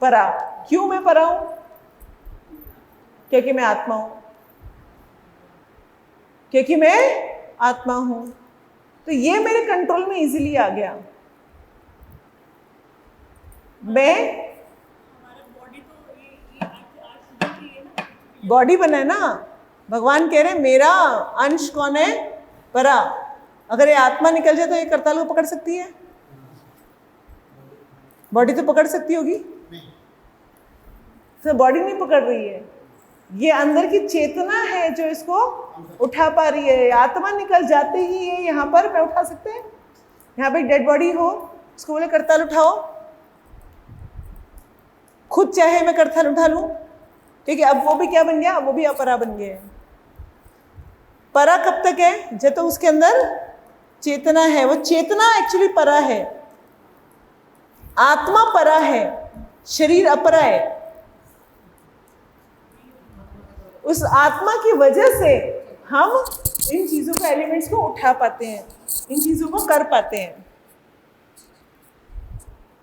परा। क्यों मैं परा हूं? क्योंकि मैं आत्मा हूं। क्योंकि मैं आत्मा हूं, तो ये मेरे कंट्रोल में इजीली आ गया। मैं बॉडी बना है ना, भगवान कह रहे हैं मेरा अंश कौन है? परा। अगर ये आत्मा निकल जाए तो ये करताल को पकड़ सकती है? बॉडी तो पकड़ सकती होगी, तो बॉडी नहीं पकड़ रही है। ये अंदर की चेतना है जो इसको उठा पा रही है। आत्मा निकल जाते ही ये यहाँ पर मैं उठा सकते हैं। यहाँ पे डेड बॉडी हो, उसको बोले करताल उठाओ, खुद चाहे मैं करताल उठा लूं, ठीक है। अब वो भी क्या बन गया? वो भी अपरा बन गया है। परा कब तक है? जब तक उसके अंदर चेतना है। वो चेतना एक्चुअली परा है, आत्मा परा है, शरीर अपरा है। उस आत्मा की वजह से हम इन चीजों को, एलिमेंट्स को उठा पाते हैं, इन चीजों को कर पाते हैं।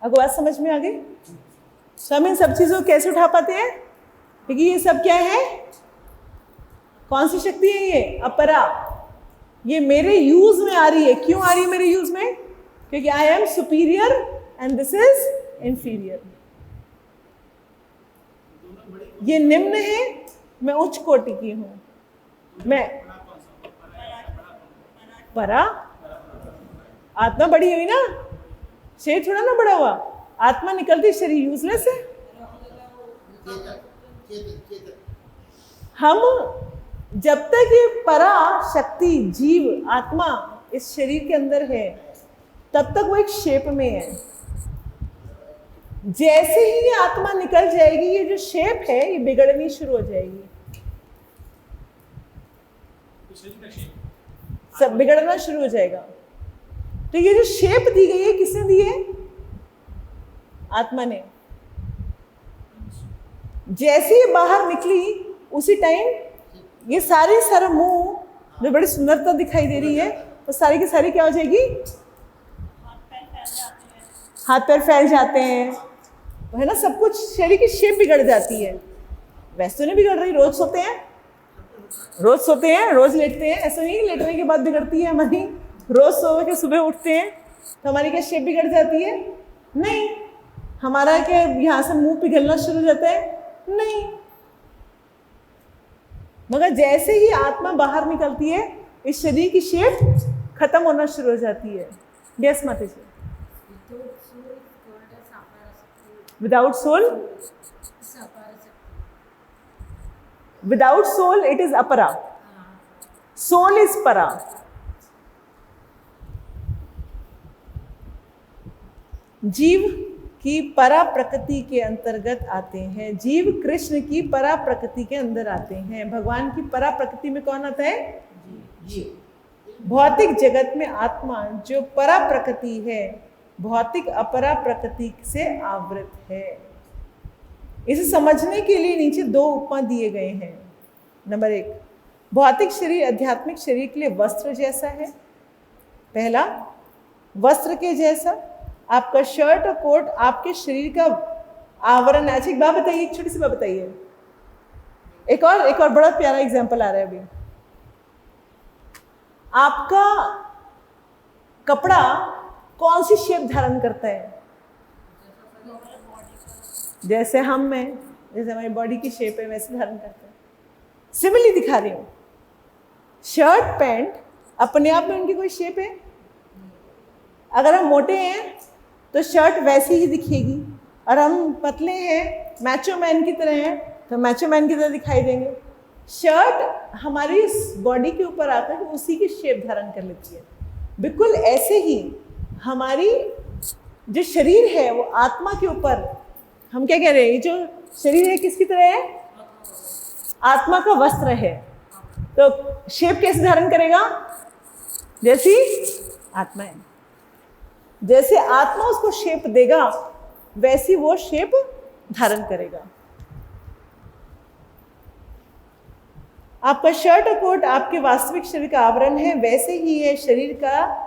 आपको बात समझ में आ गई? तो हम इन सब चीजों को कैसे उठा पाते हैं? क्योंकि ये सब क्या है? कौन सी शक्ति है ये? अपरा। ये मेरे यूज में आ रही है। क्यों आ रही है मेरे यूज में? क्योंकि I am superior and this is inferior. ये निम्न है, मैं उच्च कोटि की हूं। मैं परा। आत्मा बड़ी हुई ना, शरीर थोड़ा ना बड़ा हुआ। आत्मा निकलती, शरीर यूजलेस है। हम जब तक ये परा शक्ति, जीव, आत्मा इस शरीर के अंदर है, तब तक वो एक शेप में है। जैसे ही ये आत्मा निकल जाएगी, ये जो शेप है ये बिगड़नी शुरू हो जाएगी, सब बिगड़ना शुरू हो जाएगा। तो ये जो शेप दी गई है, किसने दी है? आत्मा ने। जैसे ही बाहर निकली, उसी टाइम ये सारी सारा मुंह जो बड़ी सुंदरता दिखाई दे रही है, वो सारी की सारी क्या हो जाएगी? हाथ पैर फैल जाते हैं, है ना, सब कुछ शरीर की शेप बिगड़ जाती है। वैसे तो नहीं बिगड़ रही, रोज सोते हैं, रोज लेटते हैं, ऐसा नहीं लेटने के बाद बिगड़ती है हमारी। रोज सो के सुबह उठते हैं तो हमारी क्या शेप बिगड़ जाती है? नहीं। हमारा क्या यहाँ से मुंह पिघलना शुरू हो जाता है? नहीं। मगर जैसे ही आत्मा बाहर निकलती है, इस शरीर की शेप खत्म होना शुरू हो जाती है। यस माता जी। Without soul, without soul it is अपरा, सोल इज परा। जीव की परा प्रकृति के अंतर्गत आते हैं। जीव कृष्ण की परा प्रकृति के अंदर आते हैं। भगवान की परा प्रकृति में कौन आता है? जीव। भौतिक जगत में आत्मा जो परा प्रकृति है, भौतिक अपरा प्रकृति से आवृत है। इसे समझने के लिए नीचे दो उपमा दिए गए हैं। नंबर 1, भौतिक शरीर आध्यात्मिक शरीर के लिए वस्त्र जैसा है। पहला, वस्त्र के जैसा। आपका शर्ट और कोट आपके शरीर का आवरण है। अच्छा, एक बात बताइए, एक छोटी सी बात बताइए। एक और बड़ा प्यारा एग्जाम्पल आ रहा है अभी। आपका कपड़ा कौन सी शेप धारण करता है? जैसे हम में, जैसे हमारी बॉडी की शेप है वैसे धारण करते हैं। सिमिलरली दिखा रही हूँ, शर्ट पैंट अपने आप में उनकी कोई शेप है? अगर हम मोटे हैं तो शर्ट वैसी ही दिखेगी, और हम पतले हैं, मैचो मैन की तरह हैं, तो मैचो मैन की तरह दिखाई देंगे। शर्ट हमारी बॉडी के ऊपर आकर उसी की शेप धारण कर लेती है। बिल्कुल ऐसे ही हमारी जो शरीर है वो आत्मा के ऊपर, हम क्या कह रहे हैं, ये जो शरीर है किसकी तरह है? आत्मा का वस्त्र है। तो शेप कैसे धारण करेगा? जैसी आत्मा है, जैसे आत्मा उसको शेप देगा वैसी वो शेप धारण करेगा। आपका शर्ट और कोट आपके वास्तविक शरीर का आवरण है, वैसे ही है शरीर का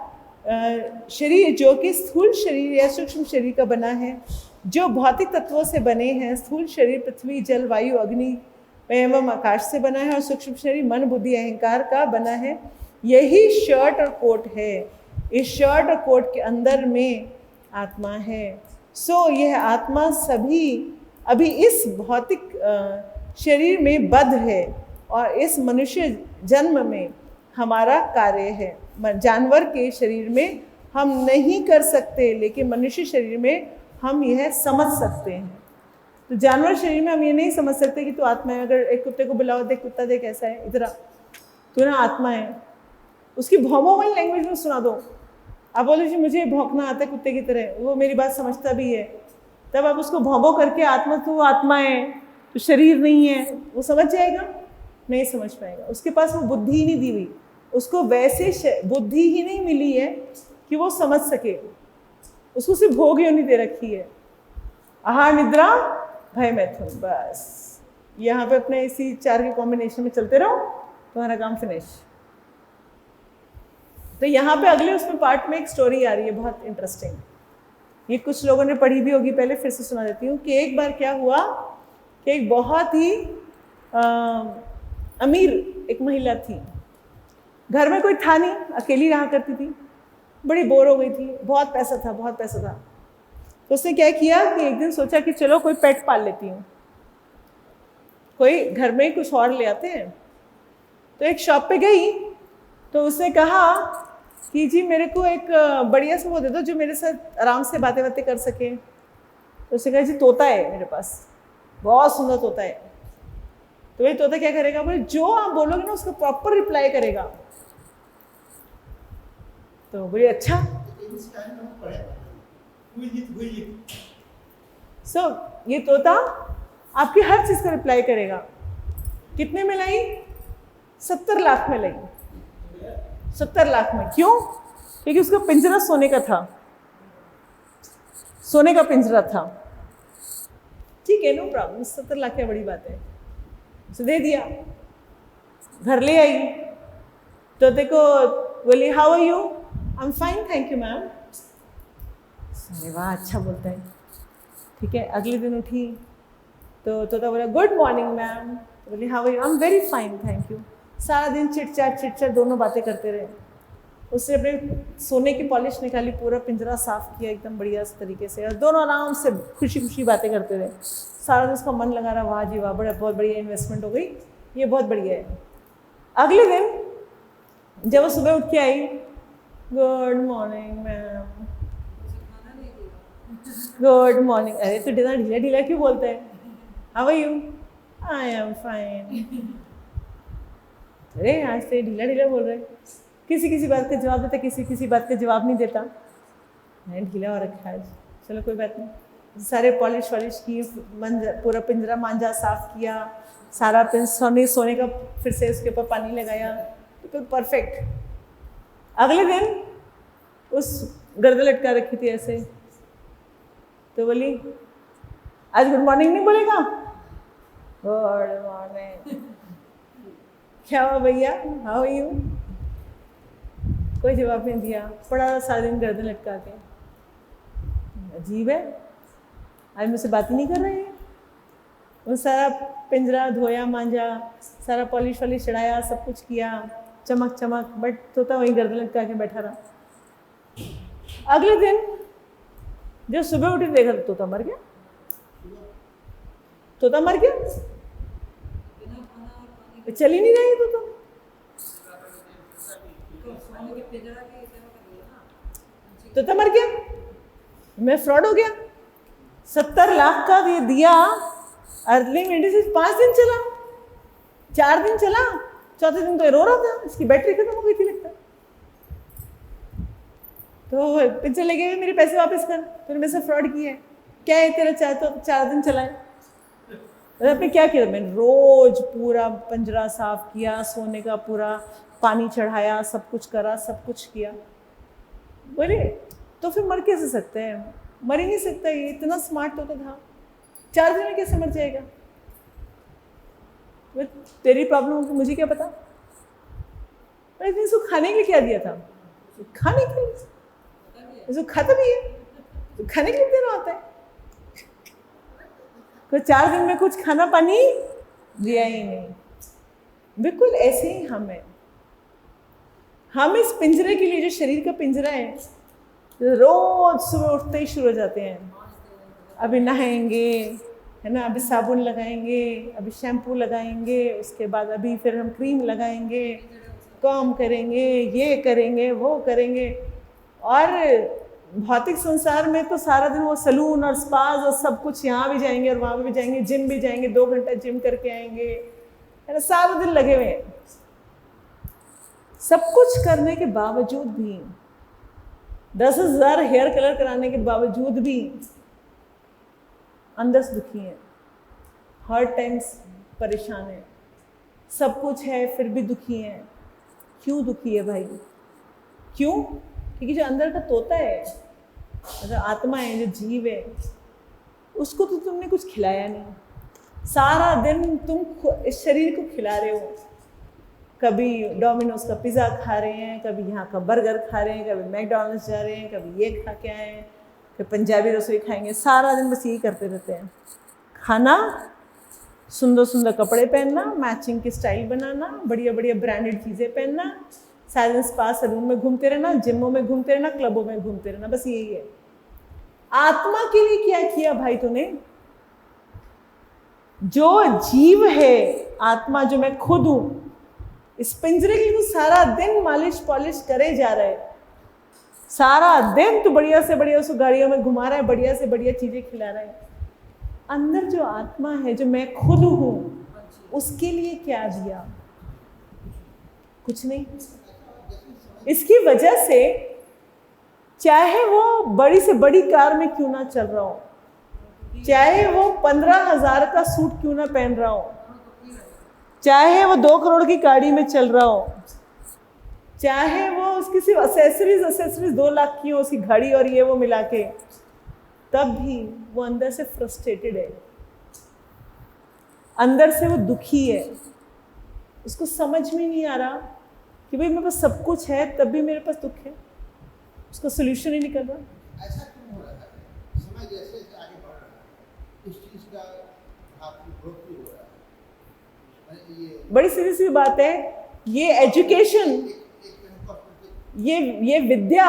शरीर जो कि स्थूल शरीर या सूक्ष्म शरीर का बना है, जो भौतिक तत्वों से बने हैं। स्थूल शरीर पृथ्वी, जल, वायु, अग्नि एवं आकाश से बना है और सूक्ष्म शरीर मन, बुद्धि, अहंकार का बना है। यही शर्ट और कोट है। इस शर्ट और कोट के अंदर में आत्मा है। सो यह आत्मा सभी अभी इस भौतिक शरीर में बद्ध है और इस मनुष्य जन्म में हमारा कार्य है। जानवर के शरीर में हम नहीं कर सकते, लेकिन मनुष्य शरीर में हम यह समझ सकते हैं। तो जानवर शरीर में हम ये नहीं समझ सकते कि तू आत्मा है। अगर एक कुत्ते को बुलाओ, देख कुत्ता देख कैसा है, इधर तू ना आत्मा है, उसकी भौंभों वाली लैंग्वेज में सुना दो। आप बोलो जी मुझे भौंकना आता है कुत्ते की तरह, वो मेरी बात समझता भी है, तब आप उसको भौंभों करके आत्मा तू आत्मा है, तो शरीर नहीं है, वो समझ जाएगा? नहीं समझ पाएगा। उसके पास वो बुद्धि ही नहीं दी हुई, उसको वैसे बुद्धि ही नहीं मिली है कि वो समझ सके। उसको सिर्फ भोग योनि दे रखी है, आहार, निद्रा, भय, मैथुन, बस। यहाँ पे अपने इसी 4 के कॉम्बिनेशन में चलते रहो, तुम्हारा काम फिनिश। तो यहाँ पे अगले उसमें पार्ट में एक स्टोरी आ रही है बहुत इंटरेस्टिंग। ये कुछ लोगों ने पढ़ी भी होगी, पहले फिर से सुना देती हूँ कि एक बार क्या हुआ कि एक बहुत ही अमीर एक महिला थी, घर में कोई था नहीं, अकेली रहा करती थी, बड़ी बोर हो गई थी, बहुत पैसा था। तो उसने क्या किया कि एक दिन सोचा कि चलो कोई पेट पाल लेती हूँ, कोई घर में कुछ और ले आते हैं। तो एक शॉप पे गई, तो उसने कहा कि जी मेरे को एक बढ़िया सा वो दे दो जो मेरे साथ आराम से बातें कर सके। तो उसने कहा जी तोता है मेरे पास, बहुत सुंदर तोता है। तो भाई तोता क्या करेगा? बोले जो आप बोलोगे ना उसको प्रॉपर रिप्लाई करेगा। तो बोले अच्छा। ये तोता आपकी हर चीज का रिप्लाई करेगा। कितने में लाई? 70 लाख में लाई। 70 लाख में। क्यों? क्योंकि उसका पिंजरा सोने का था, सोने का पिंजरा था। ठीक है, नो प्रॉब्लम, 70 लाख क्या बड़ी बात है। उसे दे दिया, घर ले आई। तो देखो बोली how are you? I am fine thank you ma'am. अरे वाह, अच्छा बोलता है। ठीक है, अगले दिन उठी तो तोता बोला गुड मॉर्निंग मैम। तो बोली how are you? I am very fine thank you. सारा दिन चिट चैट दोनों बातें करते रहे। उसने अपने सोने की पॉलिश निकाली, पूरा पिंजरा साफ किया एकदम बढ़िया तरीके से, और दोनों आराम से खुशी खुशी बातें करते रहे। सारा दिन उसका मन लगा रहा, वाह जी वाह, बहुत बढ़िया इन्वेस्टमेंट हो गई, ये बहुत बढ़िया है। अगले दिन जब वो सुबह उठ के आई, good morning ma'am, good morning. अरे तो ढीला ढीला क्यों बोलते हैं? How are you? I am fine. अरे आज से ढीला बोल रहे, किसी बात का जवाब देता, किसी बात का जवाब नहीं देता। नहीं ढीला हो रखा है, चलो कोई बात नहीं। सारे पॉलिश वॉलिश की, पूरा पिंजरा मांजा, साफ किया, सारा सोने का फिर से उसके ऊपर पानी लगाया, तो परफेक्ट। अगले दिन उस गर्दन लटका रखी थी ऐसे, तो बोली आज गुड मॉर्निंग नहीं बोलेगा? Good morning. क्या हुआ भैया, हाउ आर यू? कोई जवाब नहीं दिया, पड़ा सारा दिन गर्दन लटका के। अजीब है, आज मुझसे बात ही नहीं कर रहे हैं। वो सारा पिंजरा धोया मांजा, सारा पॉलिश वॉलिश चढ़ाया, सब कुछ किया, चमक, बट तोता वहीं गर्दन लटका के बैठा रहा। अगले दिन जब सुबह उठी देखा तो तोता मर गया। चल ही नहीं रही तो तोता मर गया। मैं फ्रॉड हो गया, 70 लाख का ये दिया अर्ली मेडिसिन 5 दिन चला, 4 दिन चला, चौथे दिन तो रो रहा था, इसकी बैटरी खत्म हो गई थी लगता। तो पिंजरे ले गए, मेरे पैसे वापस कर, तूने मेरे से फ्रॉड किया है, क्या है तेरा 4 दिन चलाए। आपने क्या किया? मैंने रोज पूरा पिंजरा साफ किया, सोने का पूरा पानी चढ़ाया, सब कुछ करा, सब कुछ किया। बोले तो फिर मर कैसे सकते हैं? मर ही नहीं सकता, ये इतना स्मार्ट होता था, 4 दिन में कैसे मर जाएगा? तेरी प्रॉब्लम होगी, मुझे क्या पता। मैंने इसको खाने के लिए क्या दिया था? खाने के लिए, इसको खाता भी है तो खाने के लिए देना होता है। तो 4 दिन में कुछ खाना पानी दिया ही नहीं। बिल्कुल ऐसे ही हम इस पिंजरे के लिए, जो शरीर का पिंजरा है, रोज सुबह उठते ही शुरू हो जाते हैं, अभी नहाएंगे, है ना, अभी साबुन लगाएंगे, अभी शैम्पू लगाएंगे, उसके बाद अभी फिर हम क्रीम लगाएंगे, कॉम करेंगे, ये करेंगे, वो करेंगे। और भौतिक संसार में तो सारा दिन वो सलून और स्पाज और सब कुछ, यहाँ भी जाएंगे और वहाँ भी जाएंगे, जिम भी जाएंगे, 2 घंटा जिम करके आएंगे, है ना, सारा दिन लगे हुए हैं। सब कुछ करने के बावजूद भी, 10,000 हेयर कलर कराने के बावजूद भी अंदर से दुखी है, हर टाइम परेशान है, सब कुछ है फिर भी दुखी है। क्यों दुखी है भाई? क्यों? क्योंकि जो अंदर का तोता है, जो आत्मा है, जो जीव है, उसको तो तुमने कुछ खिलाया नहीं। सारा दिन तुम इस शरीर को खिला रहे हो, कभी डोमिनोज का पिज़्ज़ा खा रहे हैं, कभी यहाँ का बर्गर खा रहे हैं, कभी मैकडॉनल्ड्स जा रहे हैं, कभी ये खा के आए हैं, कभी पंजाबी रसोई खाएंगे। सारा दिन बस यही करते रहते हैं, खाना, सुंदर सुंदर कपड़े पहनना, मैचिंग की स्टाइल बनाना, बढ़िया बढ़िया ब्रांडेड चीज़ें पहनना, सारे दिन स्पा सलून में घूमते रहना, जिमों में घूमते रहना, क्लबों में घूमते रहना, बस यही है। आत्मा के लिए क्या किया भाई तूने? जो जीव है आत्मा, जो मैं खुद हूं, इस पिंजरे की तू सारा दिन मालिश पॉलिश करे जा रहा है, सारा दिन तू बढ़िया से बढ़िया उसको गाड़ियों में घुमा रहा है, बढ़िया से बढ़िया चीजें खिला रहा है। अंदर जो आत्मा है, जो मैं खुद हूं, उसके लिए क्या दिया? कुछ नहीं। इसकी वजह से चाहे वो बड़ी से बड़ी कार में क्यों ना चल रहा हो, चाहे वो 15,000 का सूट क्यों ना पहन रहा हो, चाहे वो 2 करोड़ की गाड़ी में चल रहा हो, चाहे वो उसकी सिर्फ असेसरीज 2 लाख की हो, उसकी घड़ी और ये वो मिला के, तब भी वो अंदर से फ्रस्ट्रेटेड है, अंदर से वो दुखी है। उसको समझ में नहीं आ रहा कि भाई मेरे पास सब कुछ है, तब भी मेरे पास दुख है, उसका सोल्यूशन ही निकल रहा। ऐसा क्यों हो रहा है? समय जैसे आगे बढ़ रहा है, इस चीज का आपकी ग्रोथ भी हो रहा है। ये बड़ी सीधी सी बात है, ये एजुकेशन, ये विद्या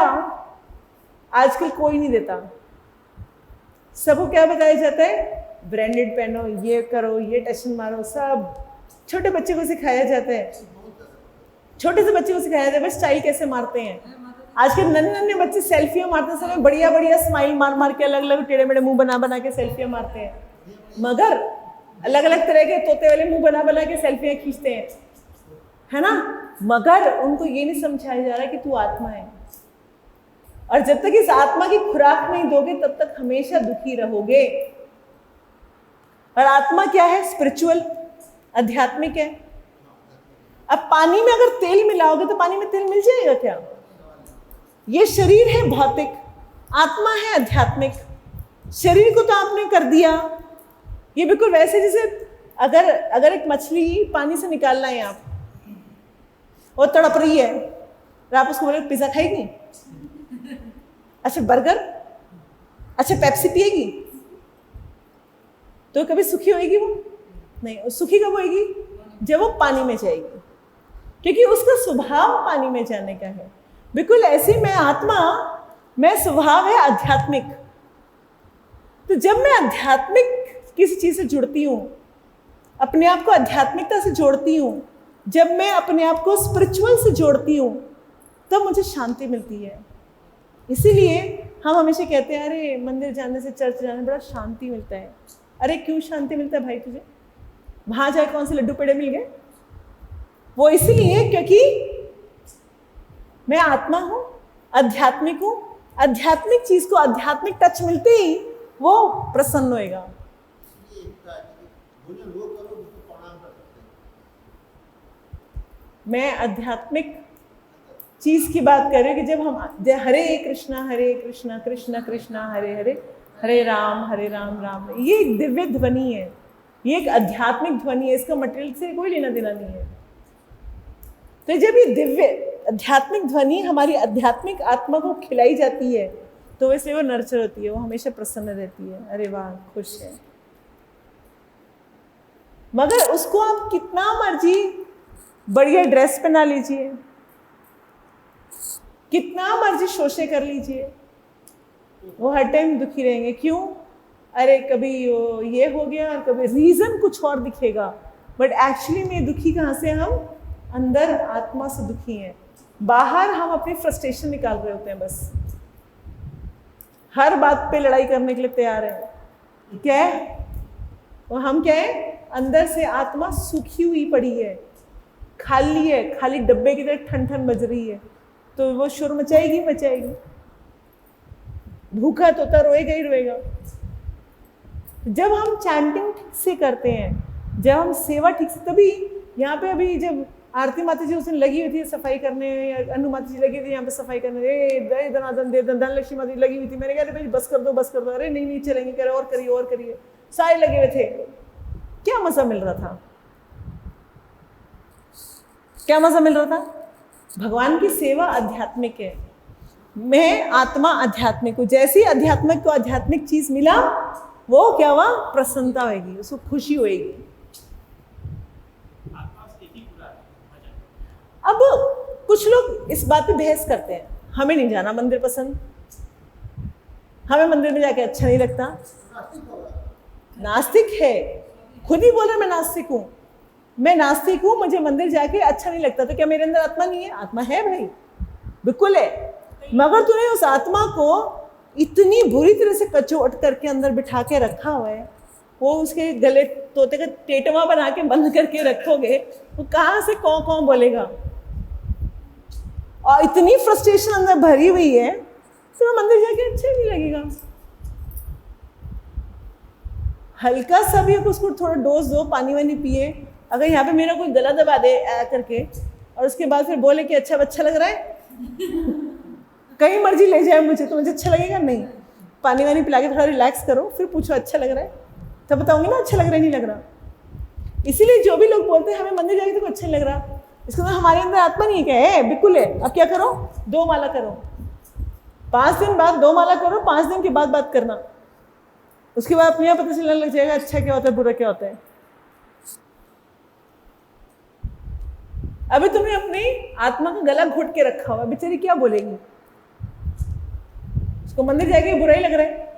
आजकल कोई नहीं देता। सबको क्या बताया जाता है? ब्रांडेड पहनो, ये करो, ये टशन मारो, सब छोटे बच्चे को सिखाया जाता है, छोटे से बच्चे को सिखाया जाता है बस स्टाइल कैसे मारते हैं। आज के नन्हे नन्हे बच्चे सेल्फियाँ मारते समय बढ़िया बढ़िया स्माइल मार मार के, अलग अलग टेढ़े मेढ़े मुंह बना बना के सेल्फियाँ मारते हैं, मगर अलग अलग तरह के तोते वाले मुंह बना बना के सेल्फियाँ खींचते हैं, है ना। मगर उनको ये नहीं समझाया जा रहा कि तू आत्मा है, और जब तक इस आत्मा की खुराक नहीं दोगे तब तक हमेशा दुखी रहोगे। और आत्मा क्या है? स्पिरिचुअल, आध्यात्मिक है। अब पानी में अगर तेल मिलाओगे तो पानी में तेल मिल जाएगा क्या? ये शरीर है भौतिक, आत्मा है आध्यात्मिक। शरीर को तो आपने कर दिया, ये बिल्कुल वैसे जैसे अगर एक मछली पानी से निकालना है आप, वो तड़प रही है, और आप उसको बोले पिज़्ज़ा खाएगी, अच्छा बर्गर, अच्छा पेप्सी पिएगी, तो कभी सुखी होएगी वो? नहीं। सुखी कब होएगी? जब वो पानी में जाएगी, क्योंकि उसका स्वभाव पानी में जाने का है। बिल्कुल ऐसे मैं आत्मा, मैं स्वभाव है आध्यात्मिक। तो जब मैं आध्यात्मिक किसी चीज से जुड़ती हूँ, अपने आप को आध्यात्मिकता से जोड़ती हूँ, जब मैं अपने आप को स्पिरिचुअल से जोड़ती हूँ, तब मुझे शांति मिलती है। इसीलिए हम हमेशा कहते हैं अरे मंदिर जाने से, चर्च जाने से बड़ा शांति मिलता है। अरे क्यों शांति मिलता है भाई तुझे? वहां जाए कौन से लड्डू पेड़े मिल गए? वो इसीलिए क्योंकि मैं आत्मा हूं, आध्यात्मिक हूं। आध्यात्मिक चीज को आध्यात्मिक टच मिलते ही वो प्रसन्न होएगा। ये एक था कि भोजन वो करो जिसको प्रणाम कर सकते हैं। मैं आध्यात्मिक चीज की बात कर रही हूँ कि जब हम हरे कृष्णा कृष्ण कृष्णा हरे हरे, हरे राम राम राम, ये एक दिव्य ध्वनि है, ये एक आध्यात्मिक ध्वनि है, इसका मटेरियल से कोई लेना देना नहीं है। तो जब ये दिव्य आध्यात्मिक ध्वनि हमारी आध्यात्मिक आत्मा को खिलाई जाती है तो वैसे वो नर्चर होती है, वो हमेशा प्रसन्न रहती है। अरे वाह, खुश है। मगर उसको आप कितना मर्जी बढ़िया ड्रेस पहना लीजिए, कितना मर्जी शोषे कर लीजिए, वो हर टाइम दुखी रहेंगे। क्यों? अरे कभी ये हो गया और कभी रीजन कुछ और दिखेगा, बट एक्चुअली में दुखी कहाँ से? हम अंदर आत्मा से दुखी हैं। बाहर हम अपनी फ्रस्ट्रेशन निकाल रहे होते हैं, बस हर बात पे लड़ाई करने के लिए तैयार है। क्या है? और हम क्या है? अंदर से आत्मा सूखी हुई पड़ी है, खाली है, खाली डब्बे की तरह ठन ठन बज रही है, तो वो शोर मचाएगी मचाएगी। भूखा तोता रोएगा ही रोएगा। जब हम चैंटिंग ठीक से करते हैं, जब हम सेवा ठीक से, तभी यहाँ पे अभी जब आरती माता जी उस दिन लगी हुई थी सफाई करने, अनु माता जी लगी थी यहाँ पे सफाई करने, धनलक्ष्मी माता जी लगी हुई थी। मैंने कहा भाई बस कर दो बस कर दो। अरे नहीं नहीं चलेंगे, कह रहे और करिए और करिए, सारे लगे हुए थे। क्या मजा मिल रहा था? क्या मजा मिल रहा था? भगवान की सेवा आध्यात्मिक है, मैं आत्मा आध्यात्मिक हूँ। जैसी आध्यात्मिक को आध्यात्मिक चीज मिला, वो क्या हुआ? प्रसन्नता होगी, उसको खुशी होगी। अब कुछ लोग इस बात पे बहस करते हैं, हमें नहीं जाना मंदिर पसंद, हमें मंदिर में जाके अच्छा नहीं लगता। नास्तिक है, खुद ही बोल रहा मैं नास्तिक हूँ, मैं नास्तिक हूँ, मुझे मंदिर जाके अच्छा नहीं लगता। तो क्या मेरे अंदर आत्मा नहीं है? आत्मा है भाई, बिल्कुल है। मगर तूने उस आत्मा को इतनी बुरी तरह से कचोट करके अंदर बिठा के रखा हुआ है, वो उसके गले तोते का टेटवा बना के बंद करके रखोगे, वो कहाँ से कौन कौन बोलेगा? और इतनी फ्रस्ट्रेशन अंदर भरी हुई है, तो मंदिर जाके अच्छा नहीं लगेगा। हल्का सा भी उसको थोड़ा डोज दो, पानी वानी पिए। अगर यहाँ पे मेरा कोई गला दबा दे करके और उसके बाद फिर बोले कि अच्छा लग रहा है, कहीं मर्जी ले जाए मुझे, तो मुझे अच्छा लगेगा नहीं। पानी वानी पिला के थोड़ा रिलैक्स करो, फिर पूछो अच्छा लग रहा है, तब बताऊंगी ना अच्छा लग रहा है नहीं लग रहा। इसीलिए जो भी लोग बोलते हैं हमें मंदिर जाके तो अच्छा नहीं लग रहा, इसका मतलब हमारे अंदर आत्मा नहीं है। क्या है? बिल्कुल है। अब क्या करो? 2 माला करो, 5 दिन बाद 2 माला करो, 5 दिन के बाद बात करना, उसके बाद अपने पता चलने लग जाएगा अच्छा क्या होता है बुरा क्या होता है। अभी तुमने अपनी आत्मा का गला घोट के रखा हुआ, बेचारी क्या बोलेगी? उसको मंदिर जाके बुरा ही लग रहा है।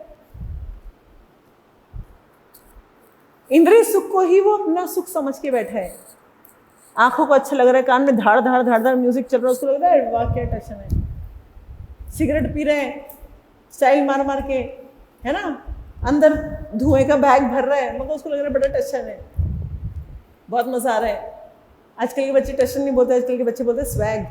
इंद्रिय सुख को ही वो अपना सुख समझ के बैठा है। आंखों को अच्छा लग रहा है, कान में धाड़ धाड़ धाड़ धाड़ म्यूजिक चल रहा है, उसको लग रहा है वाह क्या टेंशन है। सिगरेट पी रहे हैं स्टाइल मार मार के, है ना, अंदर धुएं का बैग भर रहा है, मगर उसको लग रहा है बड़ा टेंशन है, बहुत मजा आ रहा है। आजकल के बच्चे टेंशन नहीं बोलते, आजकल के बच्चे बोलते स्वैग।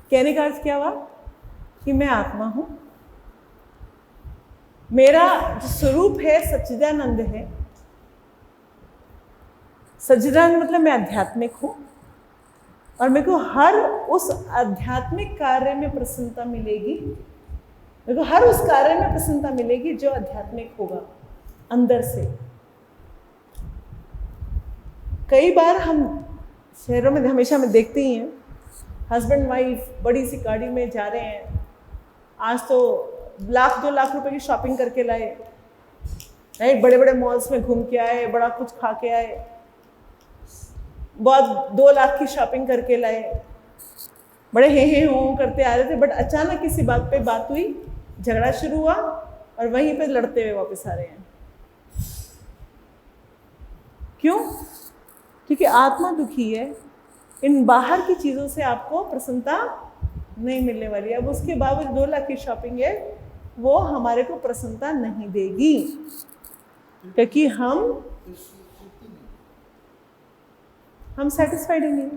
कहने का अर्थ क्या हुआ कि मैं आत्मा हूं, मेरा जो स्वरूप है सच्चिदानंद है। सच्चिदानंद मतलब मैं आध्यात्मिक हूं, और मेरे को हर उस आध्यात्मिक कार्य में प्रसन्नता मिलेगी, मेरे को हर उस कार्य में प्रसन्नता मिलेगी जो आध्यात्मिक होगा अंदर से। कई बार हम शहरों में हमेशा हमें देखते ही हैं, हस्बैंड वाइफ बड़ी सी गाड़ी में जा रहे हैं, आज तो 1-2 लाख रुपए की शॉपिंग करके लाए, राइट, बड़े बड़े मॉल्स में घूम के आए, बड़ा कुछ खा के आए, बहुत 2 लाख की शॉपिंग करके लाए, बड़े हे हो करते आ रहे थे। बट अचानक किसी बात पे बात हुई, झगड़ा शुरू हुआ और वहीं पे लड़ते हुए वापस आ रहे हैं। क्यों? क्योंकि आत्मा दुखी है, इन बाहर की चीज़ों से आपको प्रसन्नता नहीं मिलने वाली है। अब उसके बावजूद 2 लाख की शॉपिंग है, वो हमारे को प्रसन्नता नहीं देगी, क्योंकि हम सेटिस्फाइड ही नहीं।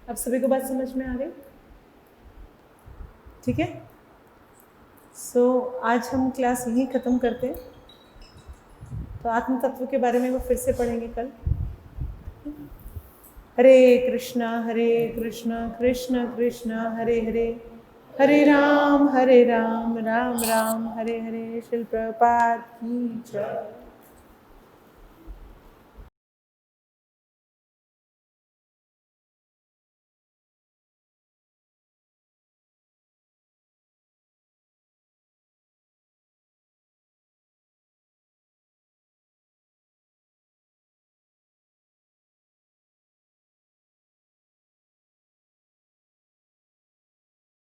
अब सभी को बात समझ में आ गई? ठीक है, सो आज हम क्लास यहीं ख़त्म करते हैं। तो आत्म तत्व के बारे में वो फिर से पढ़ेंगे कल। हरे कृष्णा कृष्ण कृष्ण हरे हरे, हरे राम राम राम हरे हरे। श्रील प्रभुपाद की जय।